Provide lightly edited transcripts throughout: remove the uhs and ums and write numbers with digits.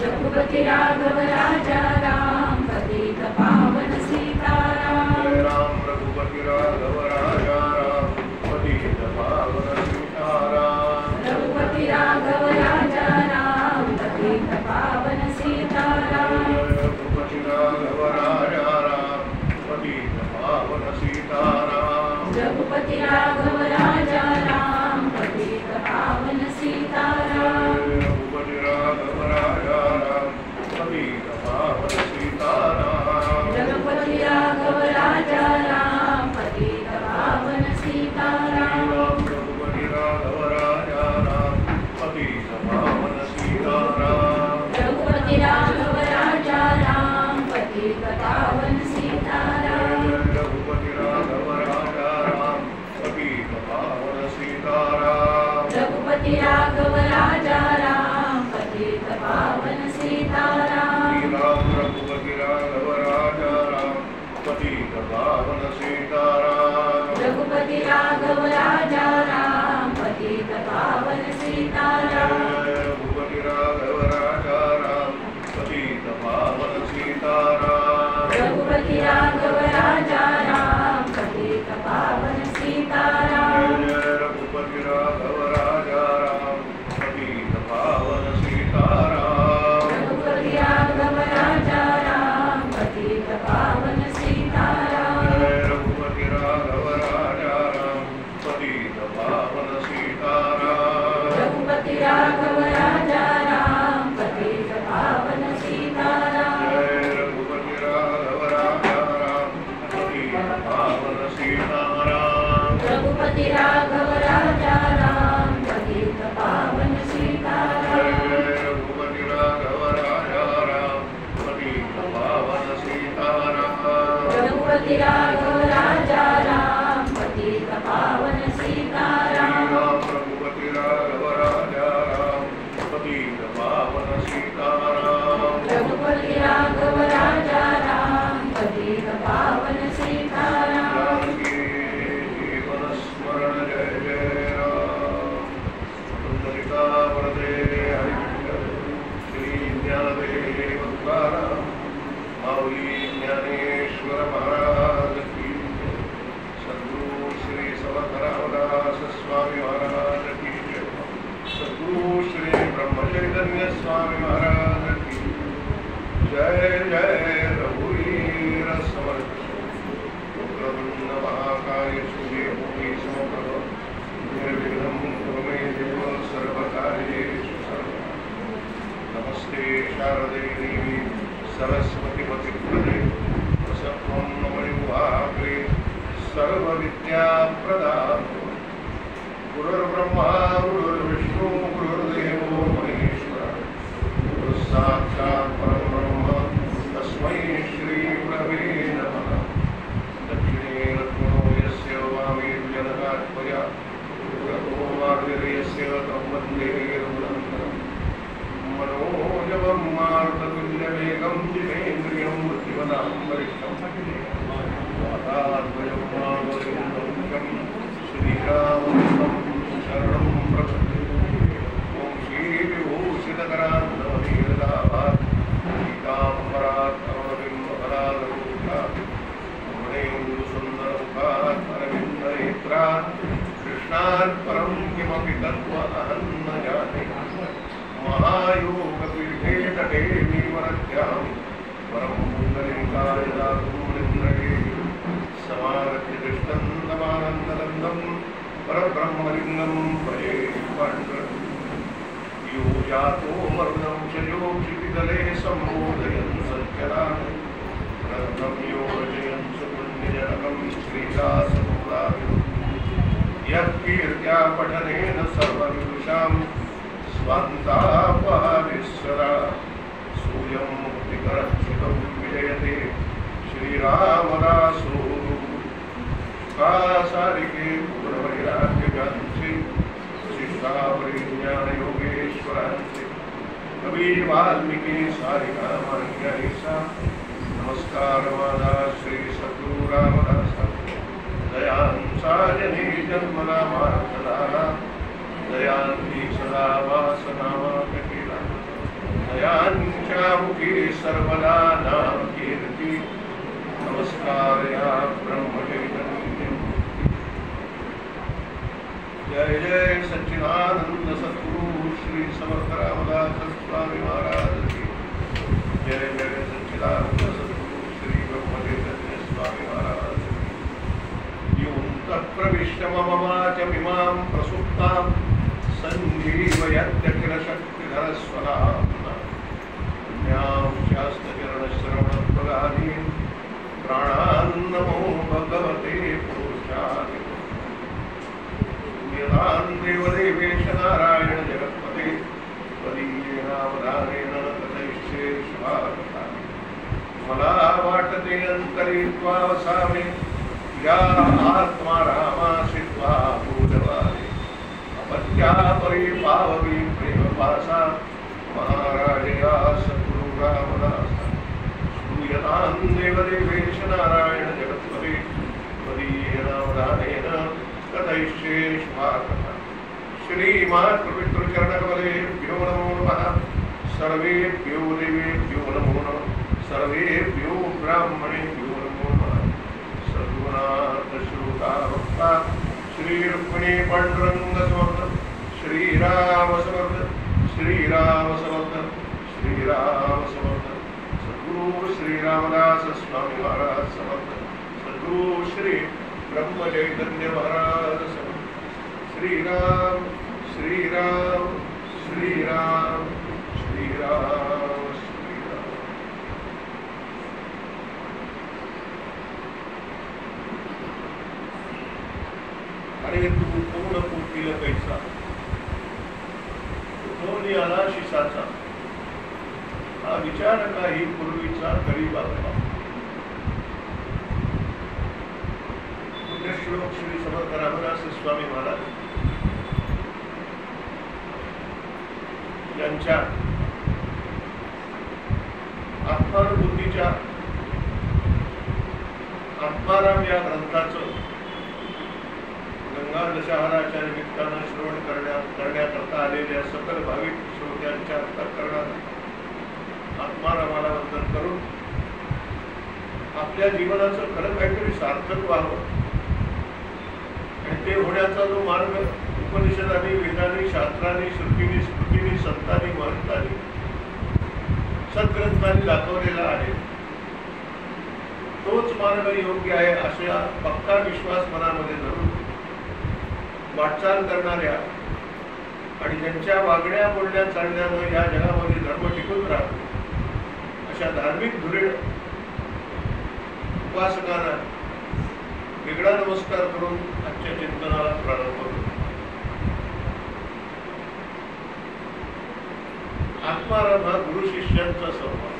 रघुपति राघव राजा राम, पतित पावन सीताराम। जय राम रघुपति राघव राजा राम, पतित पावन सीताराम। रघुपति राघव राजा राम, पतित पावन सीताराम। रघुपति राघव राजा राम, पतित पावन सीताराम। रघुपति राघव राजा राम, पतित पावन सीताराम। रघुपति राघव राजा राम, पतित पावन सीताराम। रघुपति राघव राजा राम, पतित पावन सीताराम। रघुपति राघव राजा राम, पतित पावन सीताराम। रघुपति राघव राजा राम, पतित पावन सीताराम। रघुपति राघव राजा राम, पतित पावन सीताराम। रघुपति राघव राजा राम, पतित पावन सीताराम। श्री राम रघुपति राघव राजा राम, पतित पावन सीताराम। रघुपति राघव राजा राम, पतित पावन सीताराम। रघुपति राघव राजा राम, पतित पावन सीताराम। रघुपति राघव राजा राम, पतित पावन सीताराम। रघुपति राघव राजा राम, पतित पावन सीताराम। रघुपति राघव राजा राम, पतित पावन सीताराम। रघुपति राघव राजा राम, पतित पावन सीताराम। रघुपति राघव राजा राम, पतित पावन सीताराम। रघुपति राघव राजा राम, पतित पावन सीताराम। रघुपति राघव राजा राम, पतित पावन सीताराम। रघुपति राघव राजा राम, पतित पावन सीताराम। रघुपति राघव राजा राम, पतित पावन सीताराम। रघुपति राघव राजा राम, पतित पावन सीताराम। रघुपति राघव राजा राम, पतित पावन सीताराम। जानकी जीवन स्मरण जय जय राम। सुंदरिका वरदे हरिविठ्ठल श्री ज्ञानदेव तुकाराम। माऊली ज्ञानेश्वर महाराज की जय। सद्गुरु श्री समर्थ रामदास स्वामी महाराज की जय। सद्गुरु श्री ब्रह्म चैतन्य स्वामी महाराज की जय। जय रघुवीर समर्थ उग्रवृंद महाकाय सूर्यमुखी समप्रभ निर्विघ्नं कुरु मे देव सर्वकार्येषु सर्वदा। नमस्ते शारदे देवी सरस्वती पतिप्रदे वसत्वं मणिवाग्रे सर्वविद्याप्रदाम्। गुरुर्ब्रह्मा गुरुर्विष्णु गुरुर्देवो महेश्वरः। गुरुः साक्षात् परं ब्रह्म तस्मै श्री गुरवे नमः। दक्षिणे लक्ष्मणो यस्य वामे जनकात्मया गुरवो मार्गर्यस्य तं वन्दे रघुनन्दनम्। मनोजवं मारुततुल्यवेगं जितेन्द्रियं बुद्धिमतां वरिष्ठं वातात्मजं मामोदयं श्रीरामं शरणं प्रपद्ये। ॐ श्रीविभूषितकरान्नवनीरदाभात् पीताम्बरात् करुणबिम्बफलाललोकात् रमणेन्दुसुन्दरमुखात् अरविन्दनेत्रात् कृष्णात् परं किमपि तत्त्वमहं न जाने। महायोगपीठे तटे वीवरत्यां परं पुण्डरीकाय दातुमिन्द्रये समागत्य तिष्ठन् नमानन्दनन्दं परब्रह्मलिङ्गं भजे पाण्डुरङ्गं। यो जातो मरुदं च यो क्षितितले सम्बोधयन् सज्जनान् रत्नं यो रचयन् सुपुण्यजनकं श्रीदासमुदाविदुं। यः कीर्त्या पठनेन सर्वविदुषां स्वान्तापहारेश्वरा सूयं मुक्तिकरक्षितं विजयते श्रीरामदासो। कासारिके पूर्णवैराग्यगान्ति शिष्टापरिज्ञानयोगेश्वरान्ति। कबीर वाल्मीकि सारिकामान्यैषा नमस्कारमादा श्री सद्गुरु रामदास। दयां साजने जन्मनामार्तदाना दयान्ति सदा वासनामा कटिला। नयांच्यामुखी सर्वदा नाम कीर्ती नमस्कार या ब्रह्मचैतन्य जय जय सच्चिदानंद सद्गुरु श्री समर्थ रामदास स्वामी महाराज की जय जय सच्चिदानंद सद्गुरु श्री ब्रह्मचैतन्य स्वामी महाराज की यूं प्रविष्ट मम वाचमिमां प्रसुप्तां संजीवयत्यखिल शक्तिधर स्वराम् शास्त्रचरणश्रवणत्वगादीन् प्राणान्नमो भगवते पुरुषाय यदान् देवदेवेश नारायण जगत्पते त्वदीयेनावधानेन तथैष्ये शुभाकथा मला वाटते अंतरी त्वावसामे या आत्मा रामासित्वा पूजवारे अपत्या परिपाववी प्रेमपासा महाराजया सद्गुरु रामदास स्तूयतां देवदेवेश नारायण जगत्पते त्वदीयेनावधानेन कथयिष्ये शुभाकथा श्रीमातृपितृचरणकमलेभ्यो नमो नमः सर्वेभ्यो देवेभ्यो नमो नमः सर्वेभ्यो ब्राह्मणेभ्यो नमो नमः सद्गुणार्थ श्रोता भक्ता श्री रुक्मिणी पांडुरंग समर्थ श्रीराम समर्थ श्रीराम समर्थ श्रीराम समर्थ सद्गुरु श्री रामदास स्वामी महाराज समर्थ सद्गुरु श्री ब्रह्म चैतन्य महाराज समर्थ श्रीराम श्रीराम श्रीराम श्रीराम श्रीराम अरे तू पूर्ण पूर्तील कैसा कोणी आला शिसाचा हा विचार काही पूर्वीचा करी बाबा पुण्यश्लोक श्री समर्थ रामदास स्वामी महाराज यांच्या आत्मानुभूतीच्या आत्माराम या ग्रंथाचं गंगा दशहराच्या निमित्तानं श्रवण करण्याकरता आलेल्या सकल भाविक श्रोत्यांच्या अंतःकरणात आत्मारामाला वंदन करून आपल्या जीवनाचं खरं काहीतरी सार्थक व्हावं आणि ते होण्याचा जो मार्ग उपनिषदांनी वेदांनी शास्त्रांनी श्रुतींनी स्मृतींनी संतांनी महंतांनी सद्ग्रंथांनी दाखवलेला आहे तोच मार्ग योग्य आहे असा पक्का विश्वास मनामध्ये धरून वाटचाल करणाऱ्या आणि ज्यांच्या वागण्या बोलण्या चालण्यानं या जगामध्ये धर्म टिकून राहतो अशा धार्मिक धुरीण उपासकांना वेगळा नमस्कार करून आजच्या चिंतनाला प्रारंभ करू. आत्माराम हा गुरु शिष्यांचा संवाद.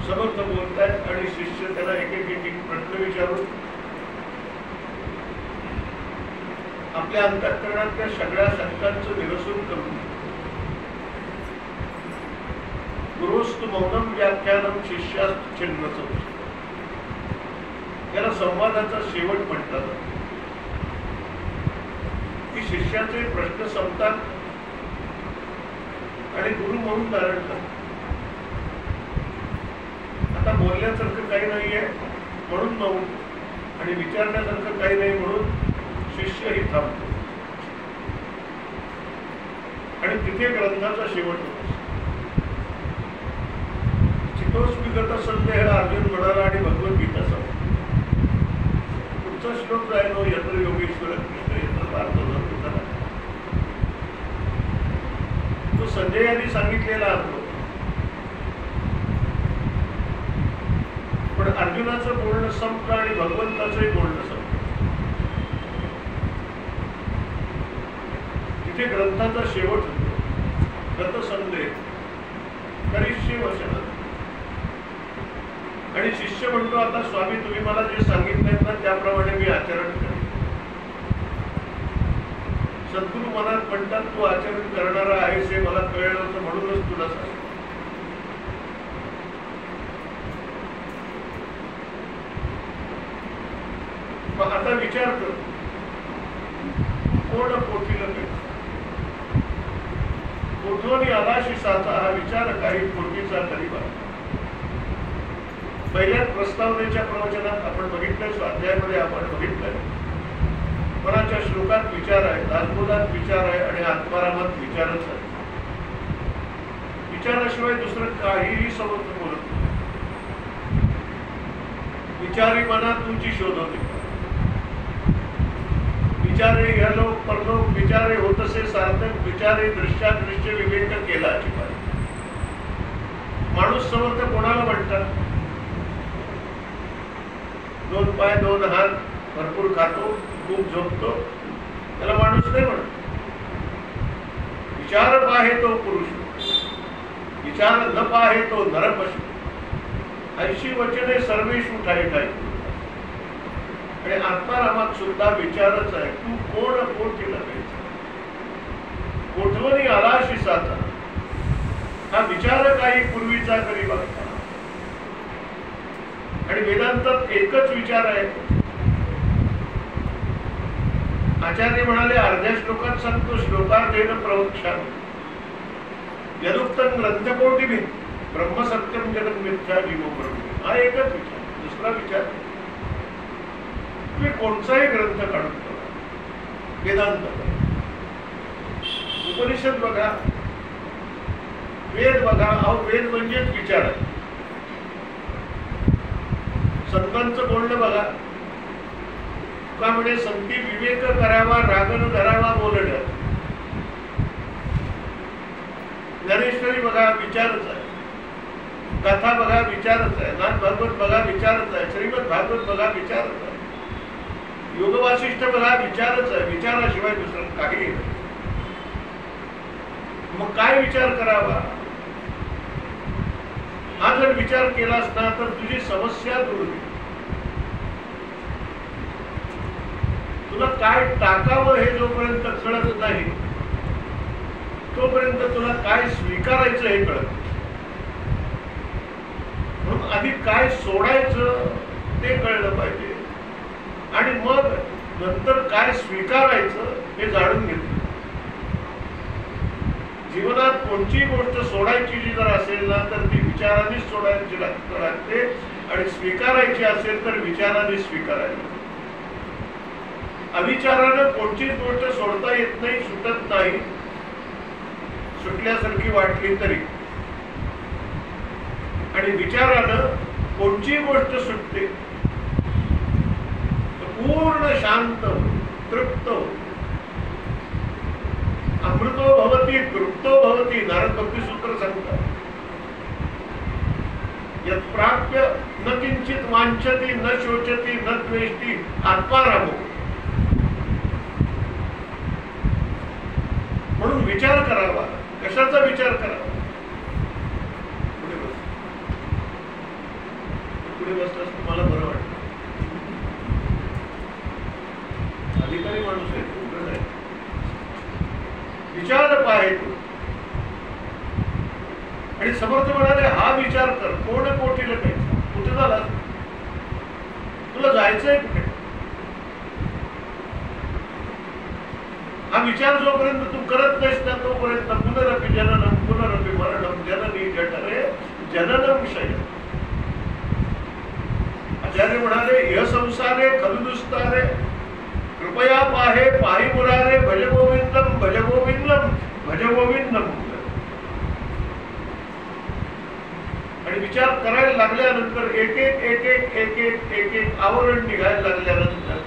समर्थ बोलतायत आणि शिष्य त्याला एक प्रश्न विचारून आपल्या अंतःकरणातल्या सगळ्या शंकांचं निरसन करून गुरुस्तु मौनम व्याख्यानम शिष्यास्तु छिन्नचं त्याला संवादाचा शेवट म्हणतात की शिष्याचे प्रश्न संपतात आणि गुरु म्हणून धारण करतात. आता बोलण्यासारखं काही नाहीये म्हणून मौन आणि विचारण्यासारखं काही नाही म्हणून शिष्यही थांबतो आणि तिथे ग्रंथाचा शेवट होतो. चितोस्मिगत संदेह अर्जुन म्हणाला आणि भगवद्गीता संपली. पुढचा श्लोक राहिलो यत्र योगेश्वर कृष्ण यत्र पार्थ धर्मधरा. तो संजयाने सांगितलेला असतो पण अर्जुनाचं बोलणं संपलं आणि भगवंताचंही बोलणं संपलं. तिथे ग्रंथाचा शेवट होतो. गतसंदेह करिष्ये वचन आणि शिष्य म्हणतो आता स्वामी तुम्ही मला जे सांगितलं ना त्याप्रमाणे मी आचरण करेन. सद्गुरू मनात म्हणतात तू आचरण करणारा आहेस हे मला कळलं होतं म्हणूनच तुला सांग. मग आता विचार कर कोण पोटीला कुठून आलाशी साचा हा विचार काही पूर्वीचा करीबा. पहिल्याच प्रस्तावनेच्या प्रवचनात आपण बघितलं, स्वाध्यायामध्ये आपण बघितलं, मनाच्या श्लोकात विचार आहे, दासबोधात विचार आहे आणि आत्मारामात विचारच आहे. विचाराशिवाय दुसरं काहीही समोर बोलत नाही. विचारी मना तुझी शोधवते, विचारे यलोक परलोक, विचारे होतसे सार्थक, विचारे दृश्यादृश्य विवेक केलाची पाहिजे. माणूस समर्थ कोणाला म्हणतात? दोन पाय दोन हात, भरपूर खातो, खूप झोपतो, त्याला माणूस नाही म्हणत. विचार पाहे तो पुरुष, विचार न पाहे तो नरपशु. ऐशी वचने सर्वेषु ठाई ठाई. आणि आत्मारामात सुद्धा विचारच आहे. तू कोण कोठी लगायचा, कोठवणी आलाशी साचा हा विचार काही पूर्वीचा करी बघता. आणि वेदांतात एकच विचार आहे. आचार्य म्हणाले अर्ध्या श्लोकात सांगतो, श्लोकार्धेन प्रवक्ष्यामि यदुक्तं ग्रंथकोटिभिः ब्रह्मसत्यं जगन् मिथ्या जीवो ब्रह्म. हा एकच विचार, दुसरा विचार. तुम्ही कोणताही ग्रंथ काढून बघा, वेदांत उपनिषद बघा, वेद बघा. अहो वेद म्हणजेच विचार आहे. संतांचं बोलणं बघा, का म्हणे संती विवेक करावा, रागन धरावा बोलण्यात. ज्ञानेश्वरी बघा विचारच आहे, कथा बघा विचारच आहे, नाथ भागवत बघा विचारच आहे, श्रीमद भागवत बघा विचारच आहे, योग वासिष्ठ बघा विचारच आहे. विचाराशिवाय दुसरं काही नाही. मग काय विचार करावा? हा जर विचार केला असता तर तुझी समस्या दूर होईल. तुला काय टाकावं हे जोपर्यंत कळत नाही तोपर्यंत तुला काय स्वीकारायचं हे कळत. म्हणून आधी काय सोडायचं ते कळलं पाहिजे आणि मग नंतर काय स्वीकारायचं हे जाणून घेतलं. जीवनात कोणची गोष्ट सोडायची जी जर असेल ना तर ती विचारानेच सोडायची लागते आणि स्वीकारायची असेल तर विचाराने स्वीकारायची. अविचारानं कोणतीच गोष्ट सोडता येत नाही, सुटत नाही, सुटल्यासारखी वाटली तरी. आणि विचारानं कोणची गोष्ट सुटते पूर्ण शांत तृप्त. अमृतो भवती तृप्तो भवती. नारद भक्ती सूत्र सांगतात, यत् प्राप्य न किंचित वांछति न शोचति न द्वेष्टि आत्मारामो. म्हणून विचार करावा. कशाचा विचार करावा? पुढे बसलास तुम्हाला बरं वाटतं. अधिकारी माणूस आहे, कुठं नाही. विचार पाहे तू. आणि समर्थ म्हणाले हा विचार कर. कोण कोठीला जायचं, कुठे झाला, तुला जायचंय कुठे? हा विचार जोपर्यंत तू करत नाहीस ना तोपर्यंत पुनरपि जननम पुनरपि मरणम जननी जठरे जननम क्षय. आचार्य म्हणाले य संसारे खलु दुस्तारे कृपया पाहे पाहि मुरारे भज गोविंदम भज गोविंदम भज गोविंदम. आणि विचार करायला लागल्यानंतर एक एक एक एक एक एक एक एक आवरण निघायला लागल्यानंतर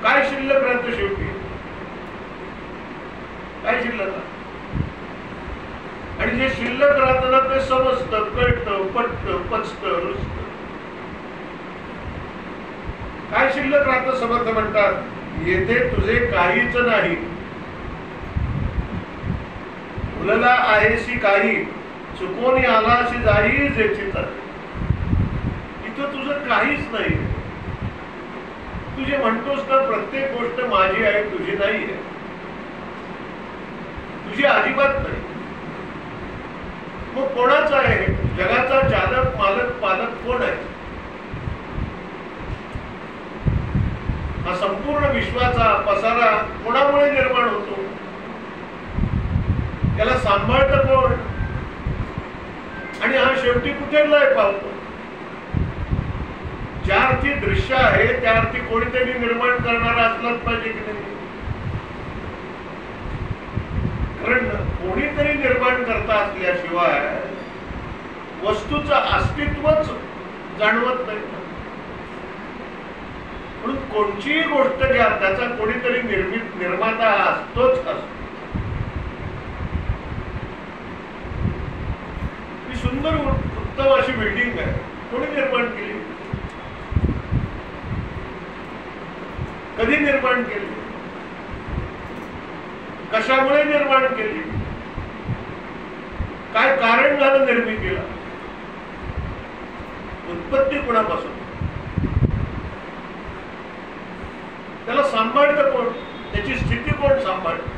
काय शिल्लक राहतं शेवटी? काय शिल्लक? आणि जे शिल्लक राहतं ना ते समजतं, कळतं, पटतं, पचतं, रुचतं. काय शिल्लक राहतं? समर्थ म्हणतात येथे तुझे काहीच नाही. फुलला आहेसी काही चुकून आलाशी जाई जेची तर. इथं तुझं काहीच नाही. तू जे म्हणतोस ना प्रत्येक गोष्ट माझी आहे, तुझी नाही आहे, तुझी अजिबात नाही. मग कोणाचा आहे? जगाचा चालक मालक पालक कोण आहे? हा संपूर्ण विश्वाचा पसारा कोणामुळे निर्माण होतो? त्याला सांभाळतं कोण? आणि हा शेवटी कुठे लय पावतो? ज्या अर्थी दृश्य आहे त्या अर्थी कोणीतरी निर्माण करणारा असलाच पाहिजे की नाही? कारण कोणीतरी निर्माण करता असल्याशिवाय वस्तूचं अस्तित्वच जाणवत नाही. म्हणून कोणतीही गोष्ट घ्या, त्याचा कोणीतरी निर्माता असतोच असतो. ही सुंदर उत्तम अशी बिल्डिंग आहे, कोणी निर्माण केली? कधी निर्माण केली? कशामुळे निर्माण केली? काय कारण झालं निर्मितीला? उत्पत्ती कोणापासून? त्याला सांभाळतं कोण? त्याची स्थिती कोण सांभाळतं?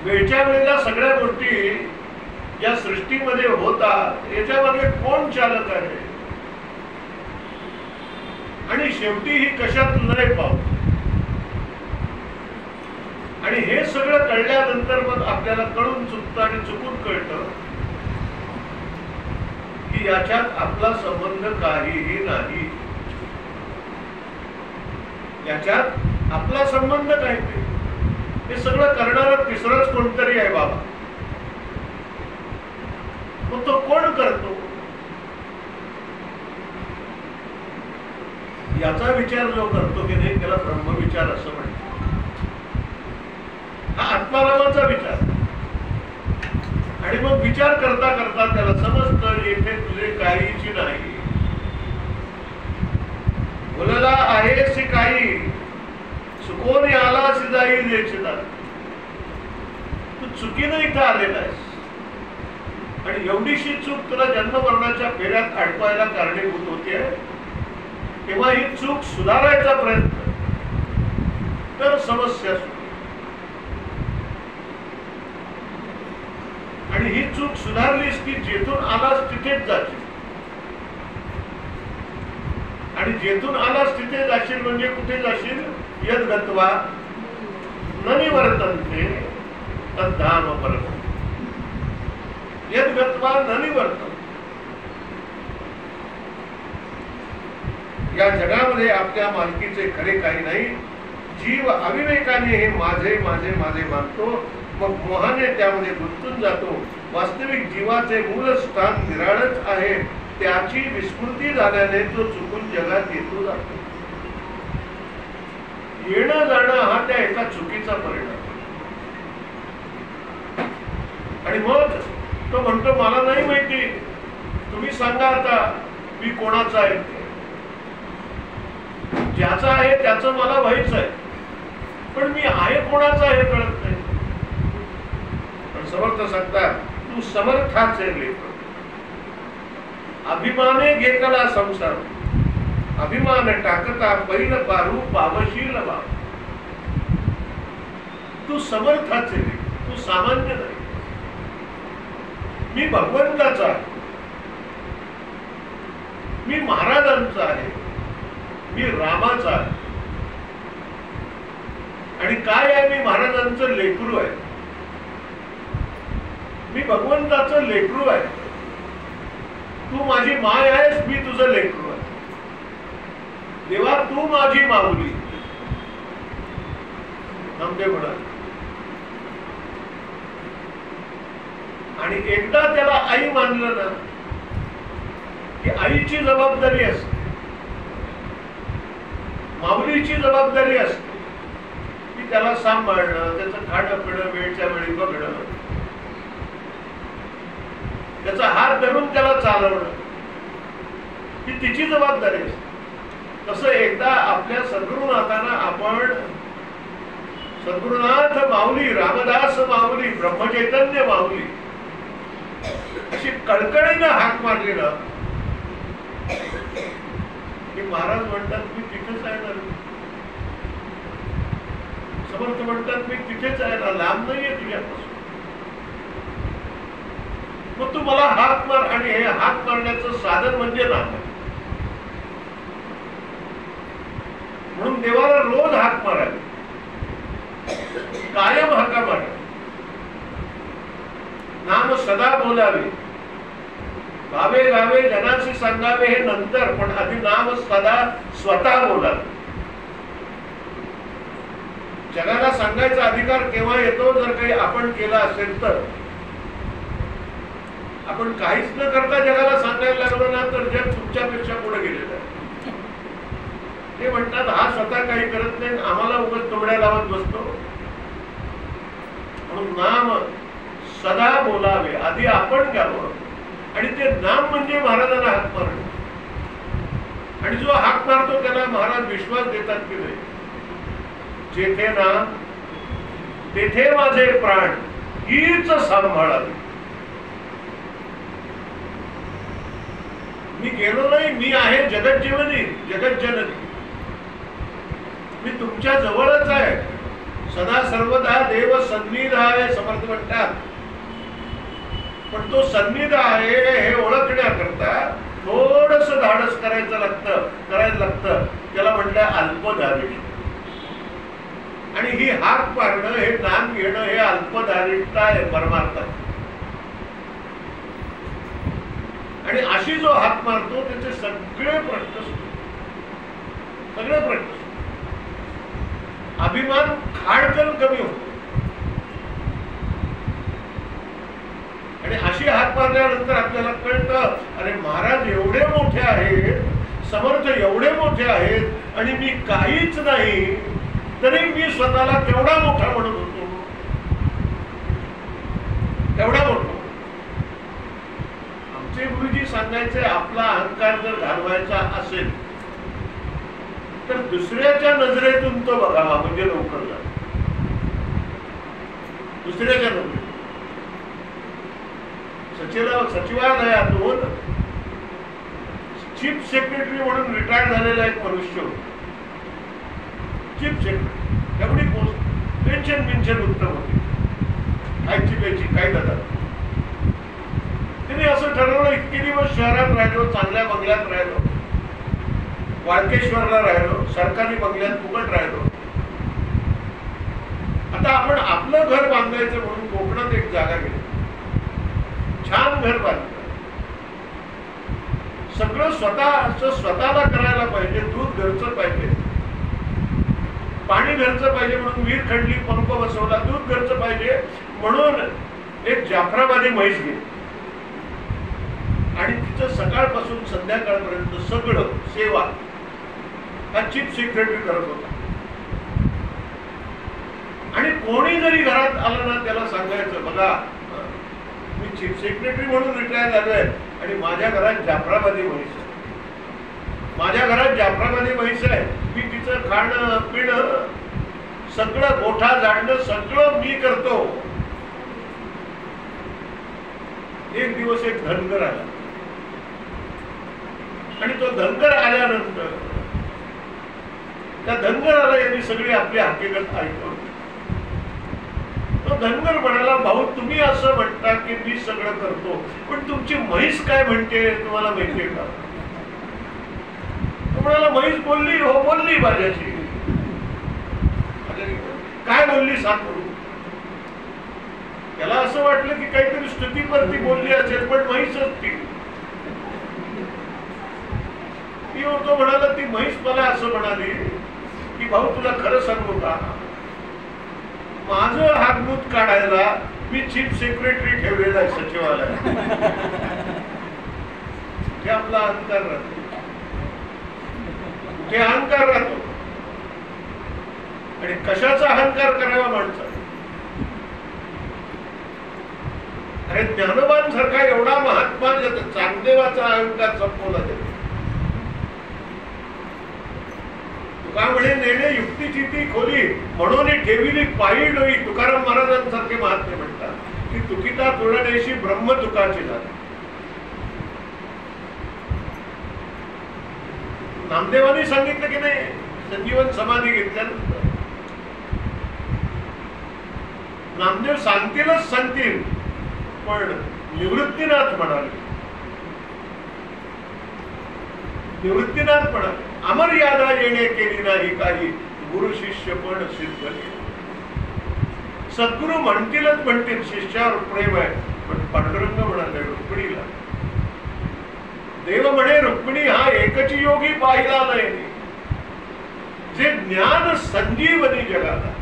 वेळच्या वेळेला सगळ्या गोष्टी या सृष्टीमध्ये होतात, याच्या मागे कोण चालक आहे? आणि शेवटी ही कशात लय पावते. आणि हे सगळं कळल्यानंतर मग आपल्याला कळून चुकतं आणि चुकून कळतं की याच्यात आपला संबंध काहीही नाही. याच्यात आपला संबंध काही नाही. हे सगळं करणारा तिसराच कोणतरी आहे बाबा. मग तो कोण करतो? याचा विचार जो करतो की नाही त्याला ब्रह्मविचार असं म्हणतात. हा आत्मारामाचा विचार. आणि मग विचार करता करता त्याला समजतं येथे तुझे काहीची नाही. बोलला आहेस काही चुकून आला सिजाई देशील. तू चुकीनं इथं आलेला आहेस आणि एवढीशी चूक तुला जन्ममरणाच्या फेऱ्यात अडकवायला कारणीभूत होते. तेव्हा ही चूक सुधारायचा प्रयत्न तर समस्या सुरू. आणि ही चूक सुधारलीस की जेथून आलास तिथेच जाशील. आणि जेथून आलास तिथे जाशील म्हणजे कुठे जाशील? यद गत्वा न निवर्तन्ते तद्धाम परम. यद गत्वा न निवर्तन्ते. या जगामध्ये आपल्या मालकीचे खरे काही नाही. जीव अविवेकाने हे माझे माझे माझे मानतो, मग मोहाने त्यामध्ये गुंतून जातो. वास्तविक जीवाचे मूळ स्थान निराळच आहे. त्याची विस्मृती झाल्याने तो चुकून जगात येतो जातो. येणं जाणं हा त्या एका चुकीचा परिणाम. आणि मग तो म्हणतो मला नाही माहिती, तुम्ही सांगा आता मी कोणाचा आहे. ज्याचा आहे त्याचं मला व्हायच आहे, पण मी आहे कोणाचा हे कळत नाही. पण समर्थ सांगतात तू समर्थाचे लेख. अभिमाने घेतला संसार, अभिमान टाकता पैल पारू पावशील बा. तू समर्थाचे लेख, तू सामान्य नाही. मी भगवंताचा आहे, मी महाराजांचा आहे, मी रामाचा आहे. आणि काय आहे? मी महाराजांचं लेकरू आहे, मी भगवंताचं लेकरू आहे. तू माझी माय आहेस, मी तुझं लेकरू आहे. देवा तू माझी माऊली. नामदेव म्हणाले. आणि एकदा त्याला आई मानलं ना की आईची जबाबदारी असते, माऊलीची जबाबदारी असते की त्याला सांभाळणं, त्याचं खाणं पिणं वेळच्या वेळी बघणं, त्याचा हात धरून त्याला चालवणं ही तिची जबाबदारी असते. तसं एकदा आपल्या सद्गुरुनाथांना आपण सद्गुरुनाथ माऊली, रामदास माऊली, ब्रह्मचैतन्य माऊली अशी कळकळीनं हाक मारली ना की महाराज म्हणतात मी तिथेच आहे ना. समर्थ म्हणतात मी तिथेच आहे ना, लांब नाहीये तुझ्यापासून. मग तू मला हाक मार. आणि हे हाक मारण्याचं साधन म्हणजे नाम. म्हणून देवाला रोज हाक मारावी. कायम हाका मारा. नाम सदा बोलावे, गावे गावे जनासी सांगावे हे नंतर, पण आधी नाम सदा स्वतः बोलावे. जगाला सांगायचा अधिकार केव्हा येतो? जर काही आपण केला असेल तर. आपण काहीच न करता जगाला सांगायला लागलो ना तर जग तुमच्यापेक्षा पुढे गेलेलं आहे. ते म्हणतात हा स्वतः काही करत नाही, आम्हाला उगाच तोड्या लावत बसतो. म्हणून नाम सदा बोलावे, आधी आपण घ्यावं. आणि ते नाम म्हणजे महाराजांना हाक मारणे. आणि जो हाक मारतो त्याला महाराज विश्वास देतात की नाही, जेथे नाम तेथे माझे प्राण हीच सांभाळावी. मी गेलो नाही, मी आहे जगज्जीवनी जगज्जननी. मी तुमच्या जवळच आहे, सदा सर्वदा देव सन्निध आहे समर्थ म्हणतात. पण तो सन्निध आहे हे ओळखण्याकरता थोडस धाडस करायला लागतं. त्याला म्हटलं अल्पधारिष्ठ. आणि ही हाक मारणं, हे नाम घेणं हे अल्पधारिष्ठता आहे परमार्थात. आणि अशी जो हाक मारतो त्याचे सगळे प्रश्न अभिमान खाडकन कमी होतो. आणि अशी हाक मारल्यानंतर आपल्याला कळतं, अरे महाराज एवढे मोठे आहेत, समर्थ एवढे मोठे आहेत, आणि मी काहीच नाही, तरी मी स्वतःला केवढा मोठा म्हणत होतो. केवढा मोठा. आमचे गुरुजी सांगायचे, आपला अहंकार जर घालवायचा असेल तर दुसऱ्याच्या नजरेतून तो बघावा, म्हणजे लवकर जा. दुसऱ्याच्या नजरेतून. सचिवालयातून चीफ सेक्रेटरी म्हणून रिटायर झालेला एक मनुष्य होता. चीफ सेक्रेटरी एवढी पोस्ट, पेन्शन उत्तम होती, खायची प्यायची काही दादा. तिने असं ठरवलं, इतके दिवस शहरात राहिलो, चांगल्या बंगल्यात राहिलो, वाळकेश्वरला राहिलो, सरकारी बंगल्यात फुकट राहिलो, आता आपण आपलं घर बांधायचं म्हणून कोकणात एक जागा घेतली. छान घर बांधलं. सगळं स्वतःला करायला पाहिजे. दूध घरचं पाहिजे, पाणी घरचं पाहिजे म्हणून विहीर खणली, पंप बसवला. दूध घरचं पाहिजे म्हणून एक जाफराबादी म्हैस घेतली. आणि तिचं सकाळपासून संध्याकाळपर्यंत सगळं सेवा हा चीफ सेक्रेटरी करत होता. आणि कोणी जरी घरात आलं ना त्याला सांगायचं, बघा मी चीफ सेक्रेटरी म्हणून रिटायर झालोय आणि माझ्या घरात जाफराबादी म्हैस आहे. माझ्या घरात जाफराबादी म्हैस आहे. मी तिचं खाणं पिणं सगळं, गोठा झाडणं सगळं मी करतो. एक दिवस एक धनगर आला. आणि तो धनगर आल्यानंतर त्या धनगराला यांनी सगळी आपली हकीकत ऐकवली. तो धनगर म्हणाला, भाऊ तुम्ही असं म्हणता की मी सगळं करतो, पण तुमची म्हैस काय म्हणते तुम्हाला माहितीये का? तो म्हणाला, म्हैस बोलली, हो बोलली माझ्याशी. काय बोलली सांग. त्याला असं वाटलं की काहीतरी स्तुतीवरती बोलली असेल, पण म्हैसच ती. तो म्हणाला, ती म्हैस मला असं म्हणाली की भाऊ तुला खरं सांगू का, माझं हातभूत काढायला मी चीफ सेक्रेटरी ठेवलेला आहे सचिवालयात. ते आपला अहंकार राहतो, ते अहंकार राहतो. आणि कशाचा अहंकार करावा माणसाने? अरे ज्ञानोबान सारखा एवढा महात्मा चांगदेवाचा अहंकार संपवला जातो. तुका म्हणे नेणे युक्तीची ती खोली, म्हणून ठेविली पायी डोई. तुकाराम महाराजांसारखे महात्मे म्हणतात की तुकिता तुळणेशी ब्रह्म तुकाची झाली. नामदेवांनी सांगितलं की नाही, संजीवन समाधी घेतल्यानंतर नामदेव सांगतीलच सांगतील, पण निवृत्तीनाथ म्हणाले, निवृत्तीनाथ म्हणाले, अमर्यादा येणे केली नाही काही, गुरु शिष्य पण सिद्ध केले. सद्गुरू म्हणतील शिष्यावर प्रेम आहे, पण पांडुरंग म्हणाले रुक्मिणीला. देव म्हणे रुक्मिणी हा एकची योगी पाहिला नाही, जे ज्ञान संजीवनी जगाला.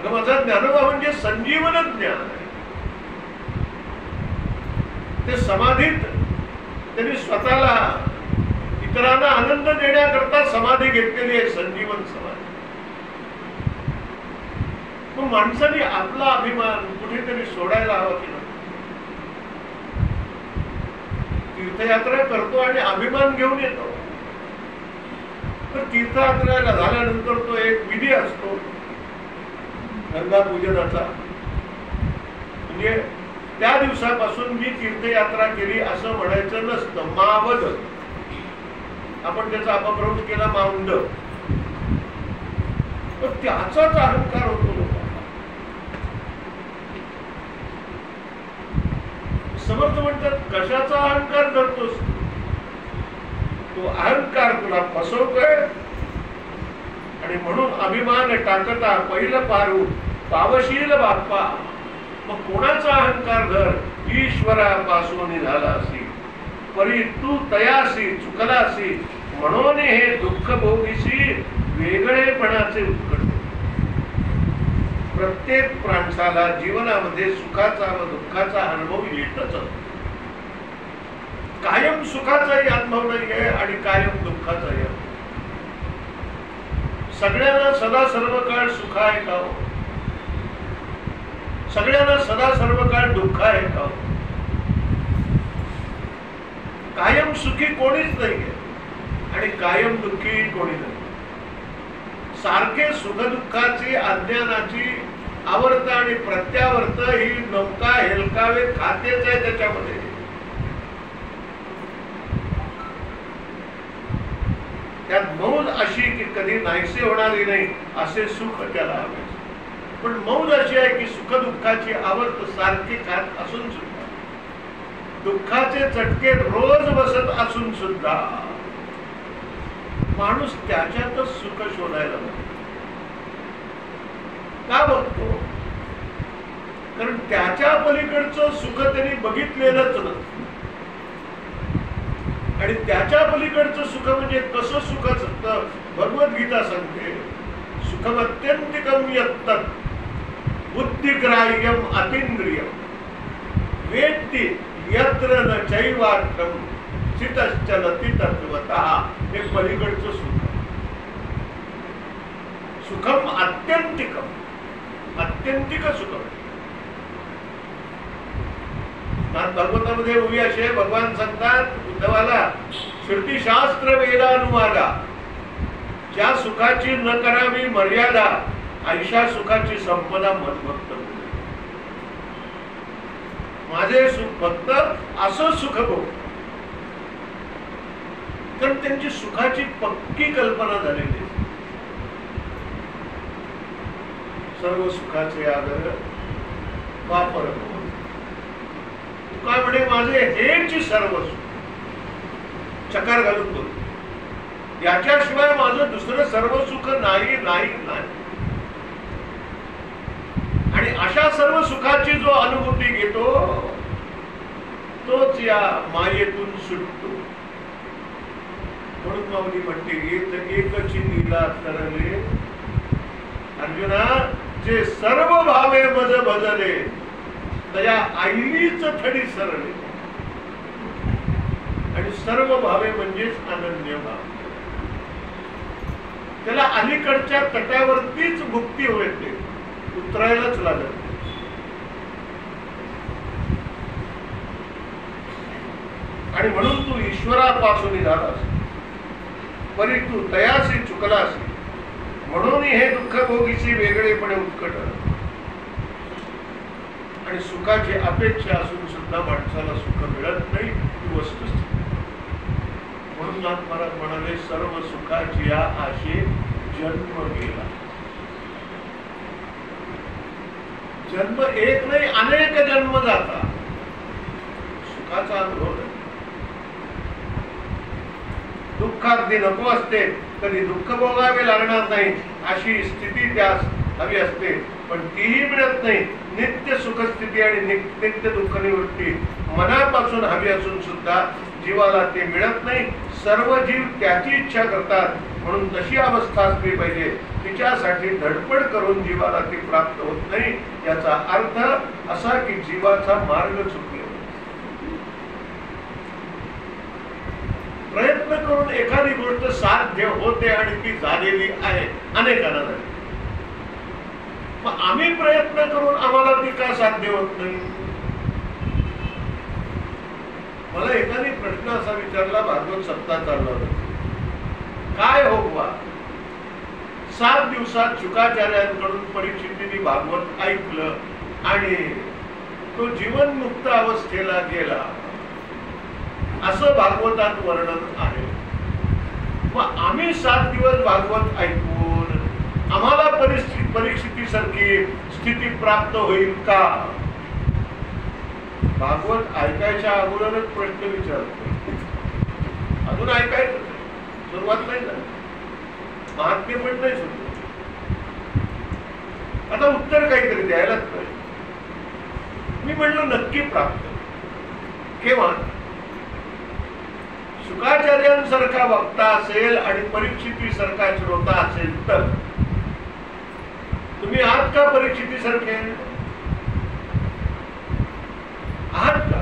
माझा ज्ञानोबा म्हणजे संजीवन ज्ञान आहे. ते समाधीत त्यांनी स्वतःला इतरांना आनंद देण्याकरता समाधी घेतलेली आहे, संजीवन समाधी. मग माणसाने आपला अभिमान कुठेतरी सोडायला हवा की नाही? तीर्थयात्रा करतो आणि अभिमान घेऊन येतो, तर तीर्थयात्रेला झाल्यानंतर तो एक विधी असतो गंगा पूजनाचा. म्हणजे त्या दिवसापासून मी तीर्थयात्रा केली असं म्हणायचं नसतं. मावद आपण त्याचा अपभ्रंश केला, माउंड. पण त्याचाच अहंकार होतो लोकांना. समर्थ म्हणतात कशाचा अहंकार करतोस? तो अहंकार तुला फसवतोय आणि म्हणून अभिमान टाकता पहिलं पारू पावशील बाप्पा. मग कोणाचा अहंकार धर? ईश्वरापासून झाला असी, परी तू तयासी चुकलासी, म्हणून हे दुःख भोगीसी वेगळेपणाचे उत्कट. प्रत्येक माणसाला जीवनामध्ये सुखाचा व दुःखाचा अनुभव येतच. कायम सुखाचाही अनुभव नाही आहे आणि कायम दुःखाचाही. सगळ्यांना सदा सर्व काळ सुख आहे का? सगळ्यांना सदा सर्व काळ दुःख आहे का? कायम सुखी कोणीच नाहीये आणि कायम दुःखी कोणी नाही. सारखे सुख दुःखाची अज्ञानाची आवर्त आणि प्रत्यावर्त ही नौका हेलकावे खातेच आहे त्याच्यामध्ये. त्यात मौज अशी की कधी नाहीसे होणारी नाही असे सुख त्याला हवे. पण मौज अशी आहे की सुख दुःखाची आवर्त सारखी खात असून सुद्धा, दुःखाचे चटके रोज बसत असून सुद्धा माणूस त्याच्यातच सुख शोधायला बघतो. का बघतो? कारण त्याच्या पलीकडचं सुख त्यांनी बघितलेलंच नसतं. आणि त्याच्या पलीकडचं सुख म्हणजे कसं सुख असतं? भगवद्गीता सांगते सुखम अत्यंतिकम यत्तत् बुद्धिग्राह्यम अतींद्रियम वेत्ति यत्र न चैवात्रम चितश्चलति तत्वतः. हे पलीकडचं सुख. सुखम आत्यंतिकम, आत्यंतिक सुख. भागवतामध्ये उभी असे भगवान सांगतात उद्धवाला, श्रुतिशास्त्र वेदानुवादा, ज्या सुखाची न करावी मर्यादा, ऐशा सुखाची संपदा मदभक्त. माझे सुख फक्त असं सुख भोग. कारण त्यांची सुखाची पक्की कल्पना झालेली. सर्व सुखाचे आदर वापर. काय म्हणे माझे हेच सर्व सुख. चकार घालून बोल, याच्याशिवाय माझं दुसरं सर्व सुख नाही नाही नाही. आणि अशा सर्व सुखाची जो अनुभूती घेतो तोच या मायेतून सुटतो. म्हणून माऊली म्हणते येत एकची लीला तरले, अर्जुना जे सर्व भावे मज भजले, तया आईलीच थडी सरले. आणि सर्व भावे म्हणजेच अनन्य भाव. त्याला अलीकडच्या तटावरतीच मुक्ती होते, उतरायलाच लागत. आणि म्हणून तू ईश्वरापासून झालास, परी तू तयासी चुकलासी, म्हणून हे दुःख भोगीची वेगळेपणे उत्कट. आणि सुखाची अपेक्षा असून सुद्धा माणसाला सुख मिळत नाही ही वस्तुस्थिती. म्हणून नाथ महाराज म्हणाले सर्व सुखाची या आशे जन्म गेला. जन्म एक नाही अनेक जन्म जाता, सुखाचा अनुभव नाही. दुःख अगदी नको असते, कधी दुःख भोगावे लागणार नाही अशी स्थिती त्या हवी असते, पण तीही मिळत नाही. नित्य सुखस्थिती आणि नित्य दुःख निवृत्ती मनापासून हवी असून सुद्धा जीवाला ते मिळत नाही. सर्व जीव त्याची इच्छा करतात, म्हणून तशी अवस्था असली पाहिजे. तिच्यासाठी धडपड करून जीवाला ती प्राप्त होत नाही. याचा अर्थ असा की जीवाचा मार्ग चुकला. प्रयत्न करून एखादी गोष्ट साध्य होते आणि ती झालेली आहे अनेकांना झाली. मग आम्ही प्रयत्न करून आम्हाला ती का साध्य होत नाही? मला एकाने प्रश्न असा विचारला, भागवत सप्ताह चालला होता, काय हो बुवा 7 दिवसात शुकाचार्यांकडून परीक्षितीने भागवत ऐकलं आणि तो जीवनमुक्त अवस्थेला गेला असं भागवतात वर्णन आहे. मग आम्ही 7 दिवस भागवत ऐकून आम्हाला परीक्षितीसारखी स्थिती प्राप्त होईल का? भागवत ऐकायच्या अगोदरच प्रश्न विचारतो. अजून ऐकायचं सुरुवात नाही झाली, महात्म्य पण नाही सुरू. आता उत्तर काहीतरी द्यायलाच पाहिजे. मी म्हणलो नक्की प्राप्त. केव्हा? शुकाचार्यांसारखा वक्ता असेल आणि परीक्षितीसारखा श्रोता असेल तर. तुम्ही आहात का परीक्षितीसारखे? आहात का?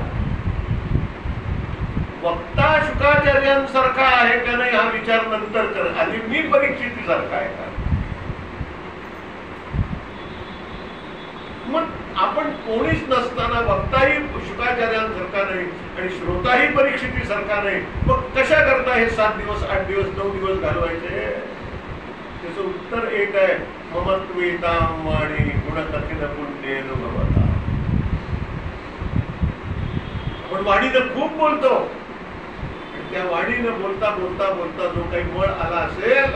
वक्ता शुकाचार्यांसारखा आहे का नाही हा विचार नंतर कर. आधी मी परीक्षितीसारखा आहे का? मग आपण कोणीच नसताना वक्ताही शुकाचार्यांसारखा नाही आणि श्रोताही परीक्षितीसारखा नाही, मग कशा करता हे 7 दिवस 8 दिवस 9 दिवस घालवायचे? त्याचं उत्तर एक आहे, ममत्वेतां वाणी गुणकथिन पुण्येन भवता. आपण वाणीनं खूप बोलतो, त्या वाणीनं बोलता बोलता बोलता जो काही मळ आला असेल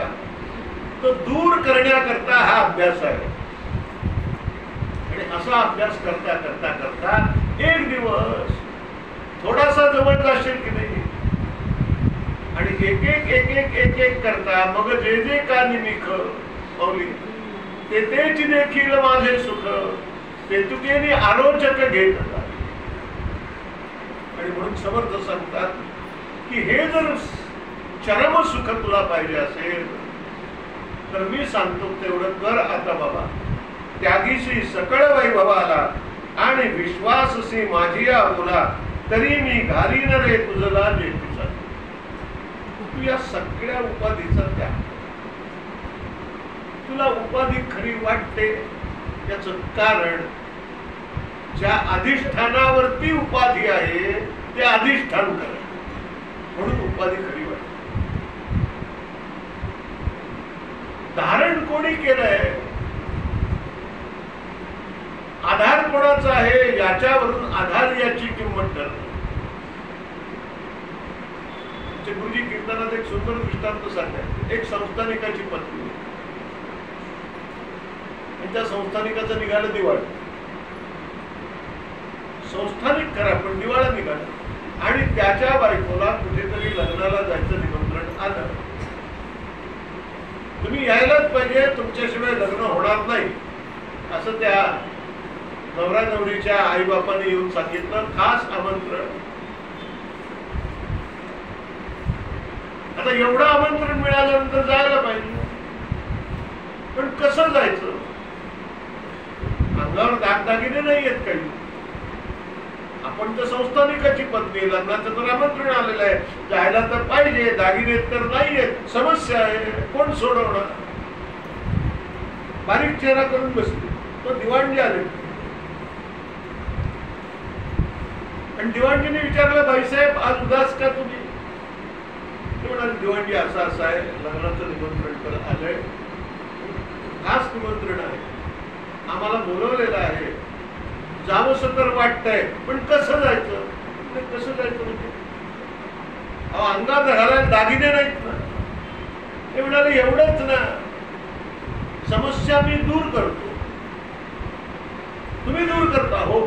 तो दूर करण्याकरता हा अभ्यास आहे. आणि असा अभ्यास करता करता करता एक दिवस थोडासा जवळ जाशील की नाही, आणि एक एक एक एक एक एक करता मग जे जे का निमिख पावली ते तेच देखील माझे सुख ते तुकेने आरोचक घेत. आणि म्हणून समर्थ सांगतात की हे जर चरम सुख तुला पाहिजे असेल तर मी सांगतो तेवढं कर आता बाबा. त्यागीशी सकळ वैभवाला आणि विश्वाससी माझी बोला तरी मी घालीन रे तुझला जेठीचा. तू या सगळ्या उपाधीचा त्याग. तुला उपाधी खरी वाटते त्याचं कारण ज्या अधिष्ठानावरती उपाधी आहे ते अधिष्ठान कर, म्हणून उपाधी खरी वाटते. धारण कोणी केलंय, आधार कोणाचा आहे याच्यावरून आधार याची किंमत ठरते. गुरुजी कीर्तनात एक सुंदर दृष्टांत सांगतात. एक संस्थानिकाची पत्नी, त्या संस्थानिकाचं निघालं दिवाळी. संस्थानिक करा पण दिवाळा निघाला आणि त्याच्या बायकोला कुठेतरी लग्नाला जायचं निमंत्रण आलं. तुम्ही यायलाच पाहिजे, तुमच्याशिवाय लग्न होणार नाही असं त्या नवरा नवरीच्या आई बापाने येऊन सांगितलं. खास आमंत्रण. आता एवढं आमंत्रण मिळाल्यानंतर जायला पाहिजे, पण कसं जायचं? अंगावर दागदागिने नाही आहेत काही. आपण तर संस्थानिकाची पत्नी, लग्नाचं तर आमंत्रण आलेलं आहे, जायला तर पाहिजे, दागिने तर नाहीयेत. समस्या आहे, कोण सोडवणार? बारीक चेहरा करून बसली. तो दिवाणजी आले आणि दिवाणजीने विचारलं, भाईसाहेब आज उदास का तुम्ही? ते म्हणाले, दिवाणजी असं असं आहे, लग्नाचं निमंत्रण तर आलंय, खास निमंत्रण आहे, आम्हाला बोलवलेलं आहे, जावंसं तर वाटतंय पण कसं जायचं? कसं जायचं म्हणजे अंगात घालायला दागिने नाहीत ना. ते म्हणाले, एवढंच ना, समस्या मी दूर करतो. तुम्ही दूर करता? हो